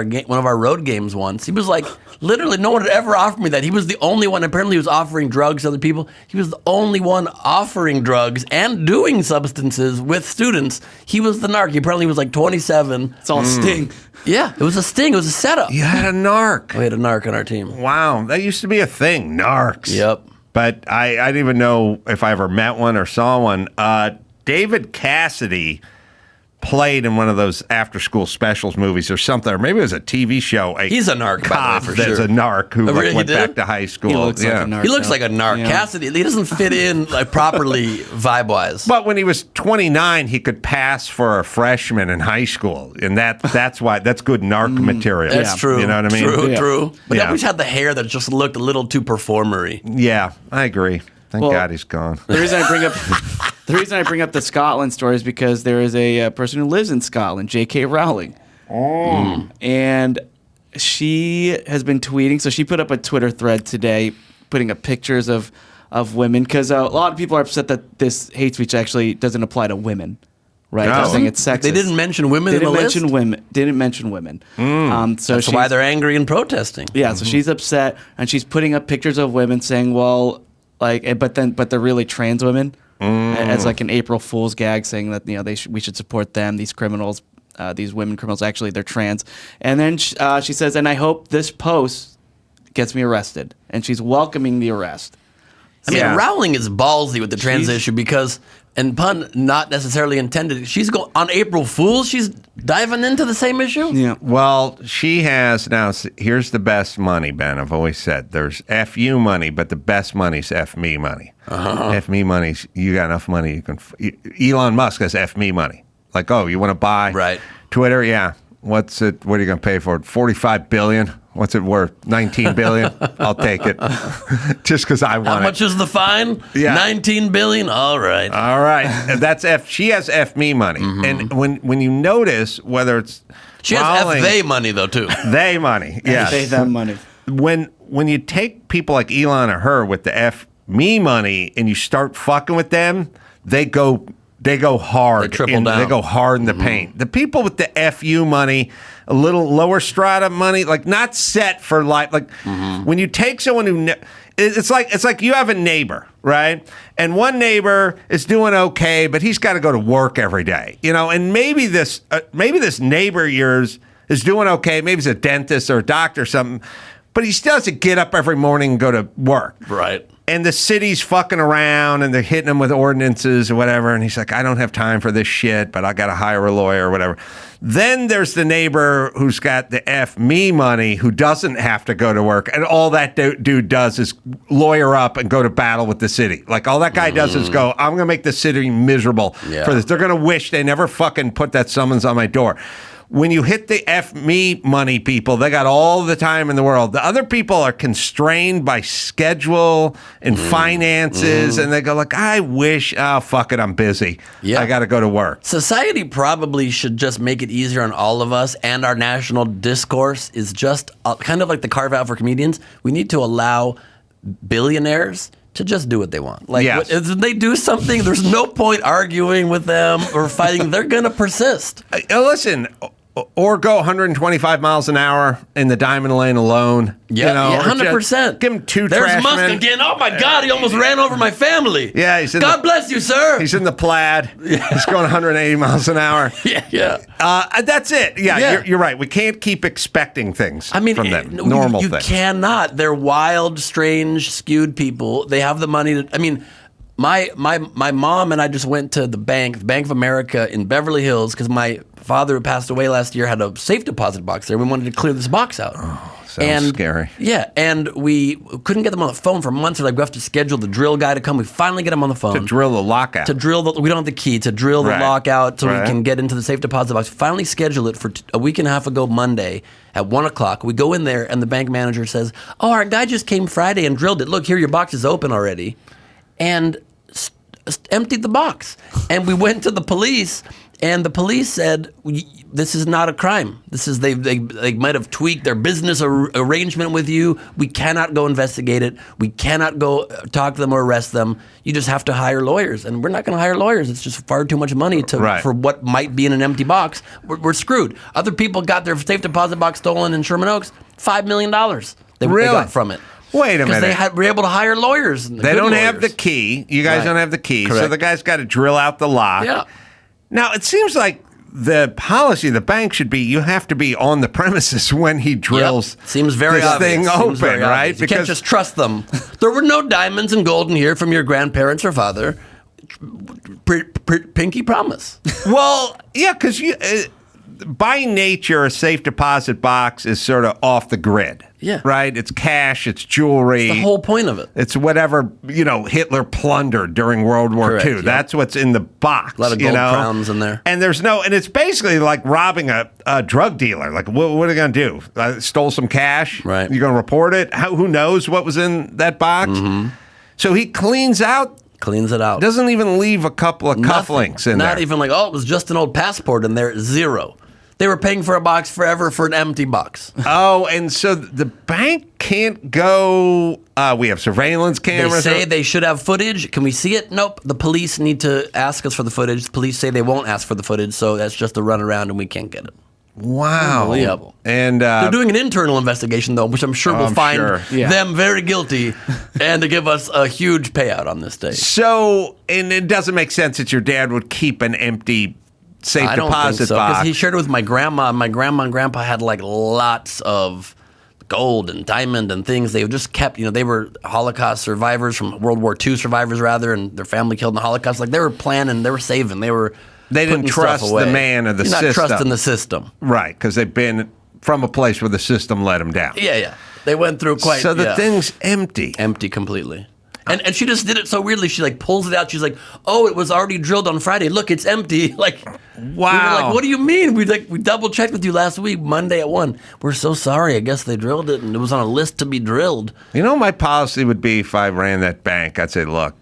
our road games once. He was like, literally, no one had ever offered me that. He was the only one. Apparently, he was offering drugs to other people. He was the only one offering drugs and doing substances with students. He was the narc. He apparently was like 27. It's all sting. Yeah, it was a sting. It was a setup. You had a narc. We had a narc on our team. Wow, that used to be a thing, narcs. Yep. But I didn't even know if I ever met one or saw one. David Cassidy played in one of those after-school specials movies or something, or maybe it was a TV show. He's a narc, by cop the way, for that's sure. a narc who Really, he went did? back to high school. He looks like a narc. He looks like a narc. Yeah. Cassidy, he doesn't fit in like properly vibe-wise. But when he was 29, he could pass for a freshman in high school, and that's why that's good narc material. That's true. You know what I mean? True, Yeah. true. But he Yeah. always had the hair that just looked a little too performery. Yeah, I agree. Thank Well, God he's gone. The reason I bring up the Scotland story is because there is a person who lives in Scotland, J.K. Rowling, and she has been tweeting. So she put up a Twitter thread today, putting up pictures of women because a lot of people are upset that this hate speech actually doesn't apply to women, right? No. They're saying it's sexist. They didn't mention women They in the didn't list? mention women. Didn't mention women. So That's why they're angry and protesting. yeah, so she's upset and she's putting up pictures of women saying, well, like, but they're really trans women as like an April Fool's gag, saying that we should support them. These criminals, these women criminals, actually they're trans. And then she says, and I hope this post gets me arrested. And she's welcoming the arrest. I mean, Yeah. Rowling is ballsy with the trans She's- issue because, and pun not necessarily intended, she's going on April Fool's, she's diving into the same issue? Yeah. Well, she has now. Here's the best money, Ben. I've always said there's FU money, but the best money's F me money. F me money. You got enough money, you can. Elon Musk has F me money. Like, oh, you want to buy Right. Twitter? Yeah. What's it? What are you going to pay for it? $45 billion. What's it worth? $19 billion. I'll take it, just because I want How it. much is the fine? Yeah. $19 billion? All right. All right, and that's F. She has F me money, and when you notice whether it's She has Rowling- F-they money, though, too. they money, yes. Pay them money. When you take people like Elon or her with the F me money and you start fucking with them, they go hard. They triple down. They go hard in the paint. The people with the FU money, a little lower strata money, like not set for life. Like when you take someone who, it's like you have a neighbor, right? And one neighbor is doing okay, but he's got to go to work every day, you know. And maybe this neighbor of yours is doing okay. Maybe he's a dentist or a doctor or something, but he still has to get up every morning and go to work. Right. And the city's fucking around and they're hitting him with ordinances or whatever. And he's like, I don't have time for this shit, but I got to hire a lawyer or whatever. Then there's the neighbor who's got the F me money who doesn't have to go to work. And all that dude does is lawyer up and go to battle with the city. Like all that guy does is go, I'm going to make the city miserable Yeah. for this. They're going to wish they never fucking put that summons on my door. when you hit the F me money people, they got all the time in the world. The other people are constrained by schedule and finances, and they go like, I wish, fuck it, I'm busy. I got to go to work. Society probably should just make it easier on all of us, and our national discourse is just kind of like the carve out for comedians. We need to allow billionaires to just do what they want. Like, if they do something, there's no point arguing with them or fighting. They're going to persist. Listen, or go 125 miles an hour in the diamond lane alone. Yeah, 100%. Give him two There's trash Musk men. again. Oh my God, he almost ran over my family. Yeah, God bless you, sir. He's in the plaid. He's going 180 miles an hour. That's it. You're right. We can't keep expecting things from them. Normal you things. Cannot. They're wild, strange, skewed people. They have the money to. I mean, my mom and I just went to the Bank of America in Beverly Hills, because my father, who passed away last year, had a safe deposit box there. We wanted to clear this box out. Sounds scary. Yeah, and we couldn't get them on the phone for months. We're like, we have to schedule the drill guy to come. We finally get him on the phone. To drill the lockout. We don't have the key. To drill the lockout so we can get into the safe deposit box. Finally schedule it for a week and a half ago Monday at 1 o'clock. We go in there, and the bank manager says, oh, our guy just came Friday and drilled it. Look, here, your box is open already. And emptied the box. And we went to the police, and the police said, this is not a crime. This is they might have tweaked their business arrangement with you. We cannot go investigate it. We cannot go talk to them or arrest them. You just have to hire lawyers, and we're not going to hire lawyers. It's just far too much money for what might be in an empty box. We're screwed. Other people got their safe deposit box stolen in Sherman Oaks. $5 million they got from it. Wait a minute. Because they were able to hire lawyers. They don't have the key. You guys don't have the key. Correct. So the guy's got to drill out the lock. Yeah. Now, it seems like the policy of the bank should be you have to be on the premises when he drills Seems very this obvious. thing Seems open, right? You can't just trust them. There were no diamonds and gold in here from your grandparents or father. Pinky promise. Well, yeah, because by nature, a safe deposit box is sort of off the grid. Yeah. Right? It's cash, it's jewelry. It's the whole point of it. It's whatever, Hitler plundered during World War II. Yeah. That's what's in the box. A lot of gold crowns in there. And and it's basically like robbing a drug dealer. Like, what are they going to do? Stole some cash? Right. You're going to report it? Who knows what was in that box? Mm-hmm. So he cleans it out. Doesn't even leave a couple of cufflinks in there. Not even like, it was just an old passport in there. Zero. They were paying for a box forever for an empty box. And so the bank can't go, we have surveillance cameras. They say they should have footage. Can we see it? Nope. The police need to ask us for the footage. The police say they won't ask for the footage, so that's just a runaround and we can't get it. Wow. Unbelievable. And they're doing an internal investigation, though, which I'm sure will find them very guilty and to give us a huge payout on this day. So, and it doesn't make sense that your dad would keep an empty safe deposit box. Because he shared it with my grandma. My grandma and grandpa had like lots of gold and diamond and things. They just kept, they were Holocaust survivors, from World War II survivors rather, and their family killed in the Holocaust. Like, they were planning, they were saving, they didn't trust the man or the system. You're not trusting the system. Right, because they've been from a place where the system let them down. Yeah. They went through quite... So the thing's empty. Empty completely. And she just did it so weirdly. She pulls it out. She's like, "Oh, it was already drilled on Friday. Look, it's empty." Like, wow. We were like, "What do you mean?" We double checked with you last week, Monday at 1. We're so sorry. I guess they drilled it, and it was on a list to be drilled. My policy would be if I ran that bank, I'd say, "Look,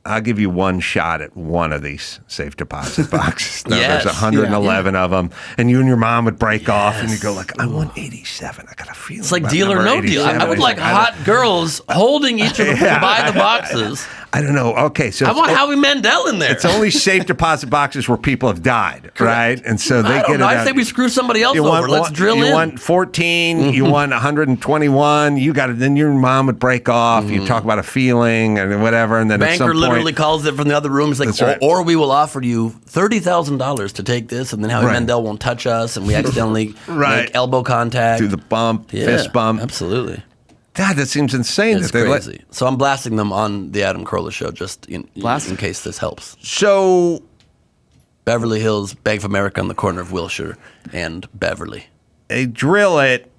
I'll give you one shot at one of these safe deposit boxes. There's 111 of them, and you and your mom would break off, and you go like, I want 87. I got a feeling. It's like Deal or No Deal. I would like hot girls holding each of them to buy the boxes. I don't know. Okay, so I want Howie Mandel in there. It's only safe deposit boxes where people have died, right? And so they get it. I say we screw somebody else over. Let's drill in. You want 14. You want 121. You got it. Then your mom would break off. You talk about a feeling and whatever, and then banker at some point, literally calls it from the other room. He's like, or we will offer you $30,000 to take this, and then Howie Mandel won't touch us, and we accidentally make elbow contact, do the bump, fist bump. Absolutely. God, that seems insane. It's crazy. So I'm blasting them on the Adam Carolla show just in case this helps. So, Beverly Hills, Bank of America on the corner of Wilshire and Beverly. They drill it.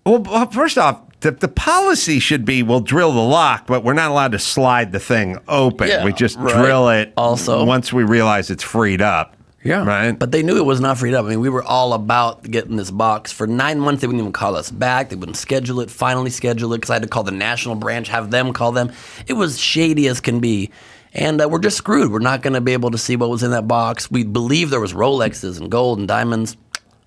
Well, first off, the policy should be we'll drill the lock, but we're not allowed to slide the thing open. We just drill it also once we realize it's freed up. Yeah. Right. But they knew it was not freed up. I mean, we were all about getting this box. For 9 months, they wouldn't even call us back. They wouldn't schedule it, finally schedule it, because I had to call the national branch, have them call them. It was shady as can be. And we're just screwed. We're not going to be able to see what was in that box. We believe there was Rolexes and gold and diamonds.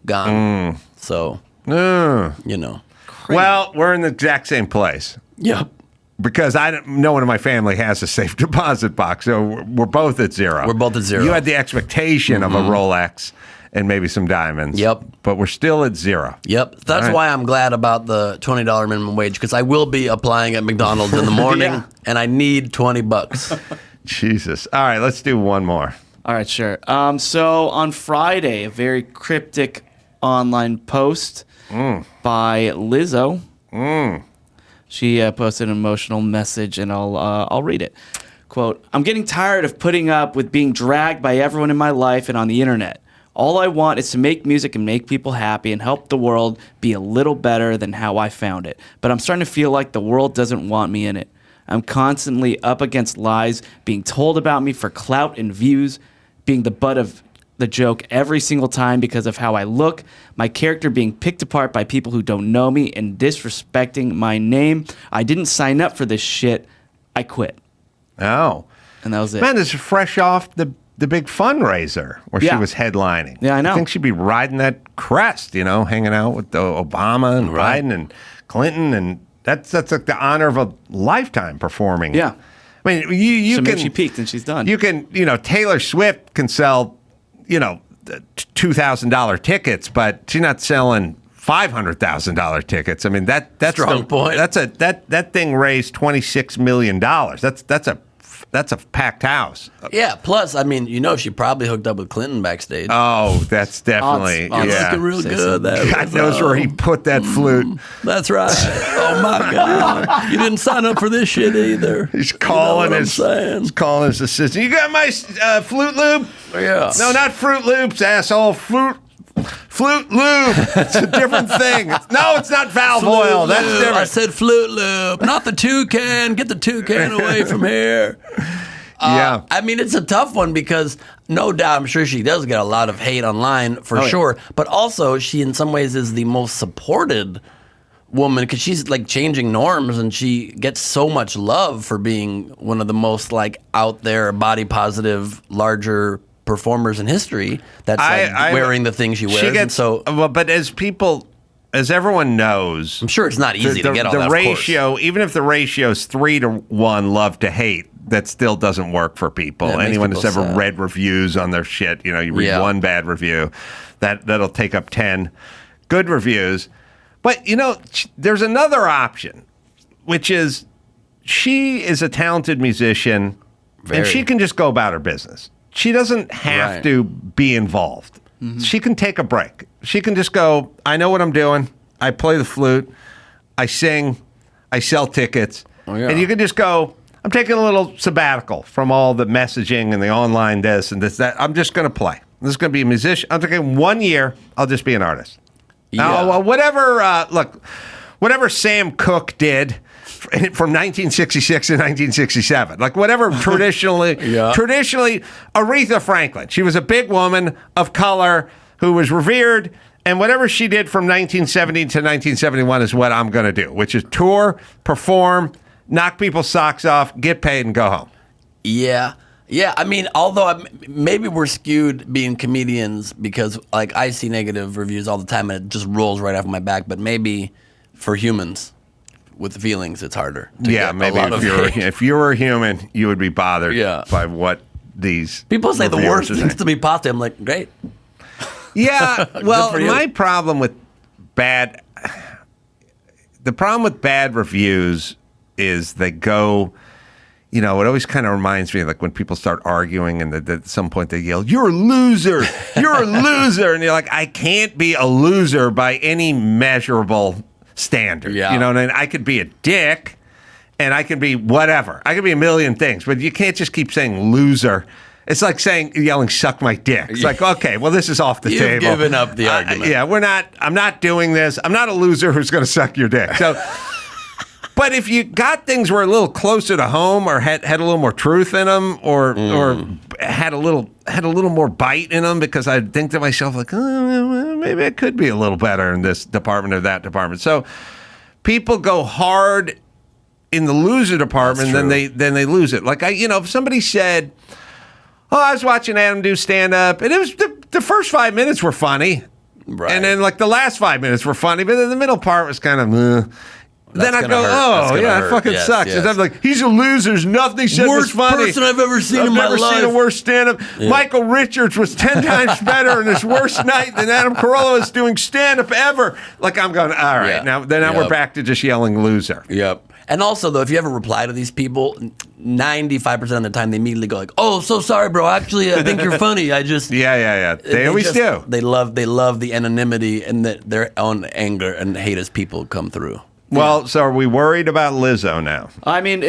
Gone. So, you know. Well, we're in the exact same place. Yep. Because no one in my family has a safe deposit box, so we're both at zero. We're both at zero. You had the expectation of a Rolex and maybe some diamonds. Yep. But we're still at zero. Yep. That's why I'm glad about the $20 minimum wage, because I will be applying at McDonald's in the morning, and I need $20. Jesus. All right, let's do one more. All right, sure. So on Friday, a very cryptic online post by Lizzo. She posted an emotional message, and I'll read it. Quote, "I'm getting tired of putting up with being dragged by everyone in my life and on the internet. All I want is to make music and make people happy and help the world be a little better than how I found it. But I'm starting to feel like the world doesn't want me in it. I'm constantly up against lies being told about me for clout and views, being the butt of the joke every single time because of how I look, my character being picked apart by people who don't know me and disrespecting my name. I didn't sign up for this shit. I quit." Oh. And that was it. Man, this is fresh off the big fundraiser where she was headlining. Yeah, I know. I think she'd be riding that crest, hanging out with Obama and Biden and Clinton, and that's like the honor of a lifetime performing. Yeah. I mean, you So can. maybe she peaked and she's done. You can, Taylor Swift can sell, $2,000 tickets, but she's not selling $500,000 tickets. I mean, that's Strong point. That thing raised $26 million. That's a packed house. Yeah, plus, I mean, she probably hooked up with Clinton backstage. Oh, that's definitely, Looking real good. God knows where he put that flute. That's right. Oh, my God. You didn't sign up for this shit either. He's calling his assistant. You got my flute lube? Yeah. No, not Fruit Loops, asshole. Flute lube. It's a different thing. No, it's not valve oil. That's different. I said flute lube, not the toucan. Get the toucan away from here. Yeah. I mean, it's a tough one because no doubt I'm sure she does get a lot of hate online for sure. But also, she in some ways is the most supported woman because she's like changing norms and she gets so much love for being one of the most like out there, body positive, larger performers in history that's wearing the things she wears. She gets, but as everyone knows, I'm sure it's not easy to get all that. The ratio, even if the ratio is 3-1 love to hate, that still doesn't work for people. Yeah, anyone who's ever read reviews on their shit, you read one bad review, that'll take up 10 good reviews. But there's another option, which is she is a talented musician, and she can just go about her business. She doesn't have to be involved. Mm-hmm. She can take a break. She can just go, I know what I'm doing. I play the flute. I sing. I sell tickets. And you can just go, I'm taking a little sabbatical from all the messaging and the online this and this, that. I'm just going to play. This is going to be a musician. I'm taking 1 year. I'll just be an artist. Yeah. Whatever Sam Cooke did from 1966 to 1967, like whatever traditionally, Aretha Franklin, she was a big woman of color who was revered, and whatever she did from 1970 to 1971 is what I'm going to do, which is tour, perform, knock people's socks off, get paid, and go home. Yeah. Yeah, I mean, although maybe we're skewed being comedians because, like, I see negative reviews all the time and it just rolls right off my back. But maybe for humans with feelings, it's harder. Maybe if you were a human, you would be bothered by what these people say the worst things to be positive. I'm like, great. Yeah, well, my problem with bad reviews is they go. It always kind of reminds me like when people start arguing and at some point they yell, "You're a loser! You're a loser!" And you're like, I can't be a loser by any measurable standard. Yeah. You know what I mean? I could be a dick and I could be whatever. I could be a million things, but you can't just keep saying loser. It's like yelling, "Suck my dick." It's like, okay, well, this is off the table. You've given up the argument. I'm not doing this. I'm not a loser who's going to suck your dick. So. But if you got things were a little closer to home, or had a little more truth in them, or had a little more bite in them, because I think to myself like, oh, maybe I could be a little better in this department or that department. So people go hard in the loser department, then they lose it. Like if somebody said, "Oh, I was watching Adam do stand up, and it was the first 5 minutes were funny." Right. And then, like, the last 5 minutes were funny, but then the middle part was kind of, Then I go, that fucking sucks. Yes. And I'm like, he's a loser. There's nothing he said was funny. Worst person I've ever seen in my life. I've never seen a worse stand-up. Yeah. Michael Richards was 10 times better in his worst night than Adam Carolla was doing stand-up ever. Like, I'm going, all right, now we're back to just yelling loser. Yep. And also, though, if you ever reply to these people, 95% of the time they immediately go like, "Oh, so sorry, bro. Actually, I think you're funny. I just..." Yeah. They always do. They love the anonymity and their own anger and hate as people come through. Well, so are we worried about Lizzo now? I mean,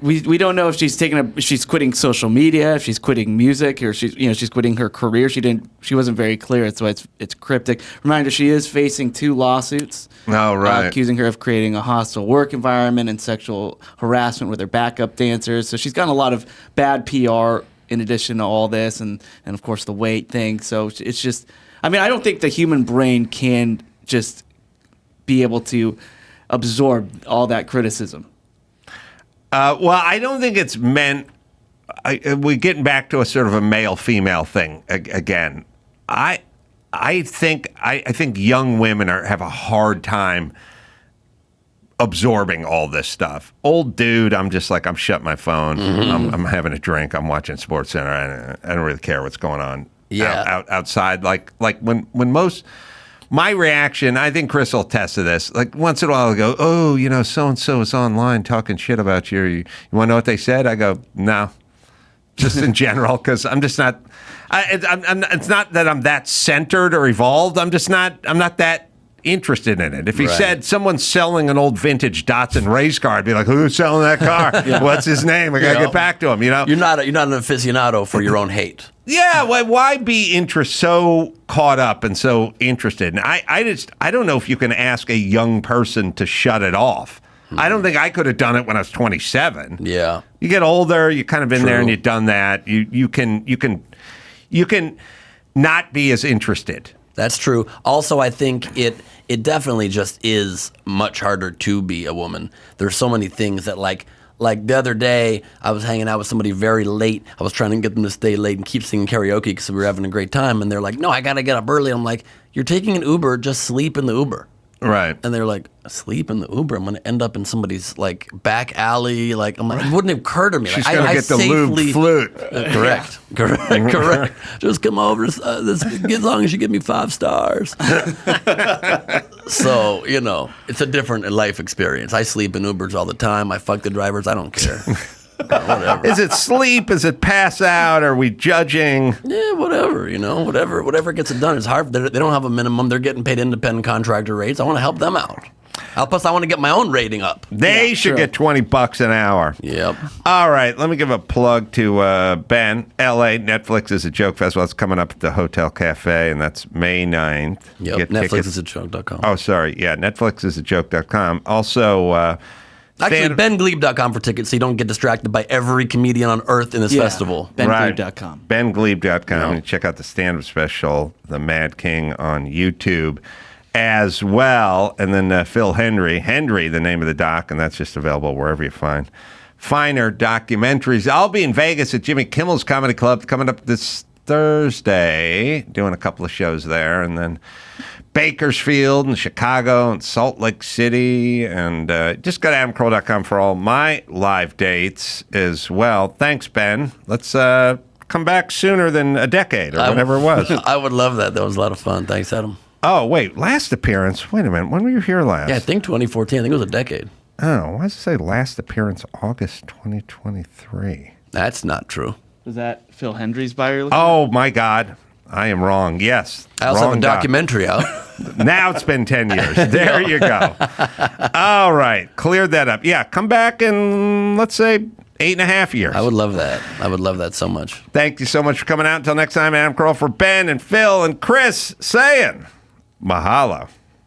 we don't know if she's she's quitting social media, if she's quitting music, or she's quitting her career. She wasn't very clear, so it's cryptic. Reminder: she is facing 2 lawsuits. Oh, right. Accusing her of creating a hostile work environment and sexual harassment with her backup dancers. So she's gotten a lot of bad PR in addition to all this, and of course the weight thing. So it's just, I mean, I don't think the human brain can just be able to absorb all that criticism. Well, I don't think it's meant. We're getting back to a sort of a male-female thing again. I think young women have a hard time absorbing all this stuff. Old dude, I'm just like, I'm shutting my phone. Mm-hmm. I'm having a drink. I'm watching SportsCenter. I don't really care what's going on outside. Like when most. My reaction, I think Chris will attest to this. Like, once in a while, I'll go, "Oh, so-and-so is online talking shit about you. You want to know what they said?" I go, "No." Just in general, because I'm just not, it's not that I'm that centered or evolved. I'm not that interested in it. If he said someone's selling an old vintage Datsun race car, I'd be like, "Who's selling that car? What's his name? I got to get back to him." You're not an aficionado for your own hate. Yeah, why be so caught up and so interested? And I don't know if you can ask a young person to shut it off. I don't think I could have done it when I was 27. Yeah. You get older, you kind of been there and you've done that. You can not be as interested. That's true. Also, I think it definitely just is much harder to be a woman. There's so many things that like the other day, I was hanging out with somebody very late. I was trying to get them to stay late and keep singing karaoke because we were having a great time. And they're like, "No, I got to get up early." I'm like, "You're taking an Uber, just sleep in the Uber." Right. And they're like, "Sleep in the Uber? I'm going to end up in somebody's like back alley." Like, I'm like, it wouldn't occur to me. She's going to get the lube flute. Correct. Just come over as long as you give me 5 stars. So, it's a different life experience. I sleep in Ubers all the time. I fuck the drivers. I don't care. Whatever. Is it sleep? Is it pass out? Are we judging? Yeah, whatever. Whatever gets it done. It's hard. They don't have a minimum. They're getting paid independent contractor rates. I want to help them out. Plus, I want to get my own rating up. They should get $20 an hour. Yep. All right. Let me give a plug to Ben. L.A. Netflix is a Joke Festival. It's coming up at the Hotel Cafe, and that's May 9th. Yep. Netflixisajoke.com. Oh, sorry. Yeah, Netflixisajoke.com. Also... Actually, BenGleib.com for tickets so you don't get distracted by every comedian on earth in this festival. BenGleib.com. BenGleib.com. And check out the stand-up special, The Mad King, on YouTube as well. And then Phil Hendrie, the name of the doc, and that's just available wherever you find finer documentaries. I'll be in Vegas at Jimmy Kimmel's Comedy Club coming up this Thursday, doing a couple of shows there. And then Bakersfield and Chicago and Salt Lake City, and just go to adamcarolla.com for all my live dates as well. Thanks, Ben. Let's come back sooner than a decade or whatever it was. I would love that. That was a lot of fun. Thanks, Adam. Oh, wait. Last appearance. Wait a minute. When were you here last? Yeah, I think 2014. I think it was a decade. Oh, why does it say last appearance August 2023? That's not true. Was that Phil Hendrie's bio? Oh, my God. I am wrong. Yes. I also have a documentary out. Now it's been 10 years. There you go. All right. Cleared that up. Yeah. Come back in, let's say, 8.5 years. I would love that. I would love that so much. Thank you so much for coming out. Until next time, Adam Carolla for Ben and Phil and Chris saying mahalo.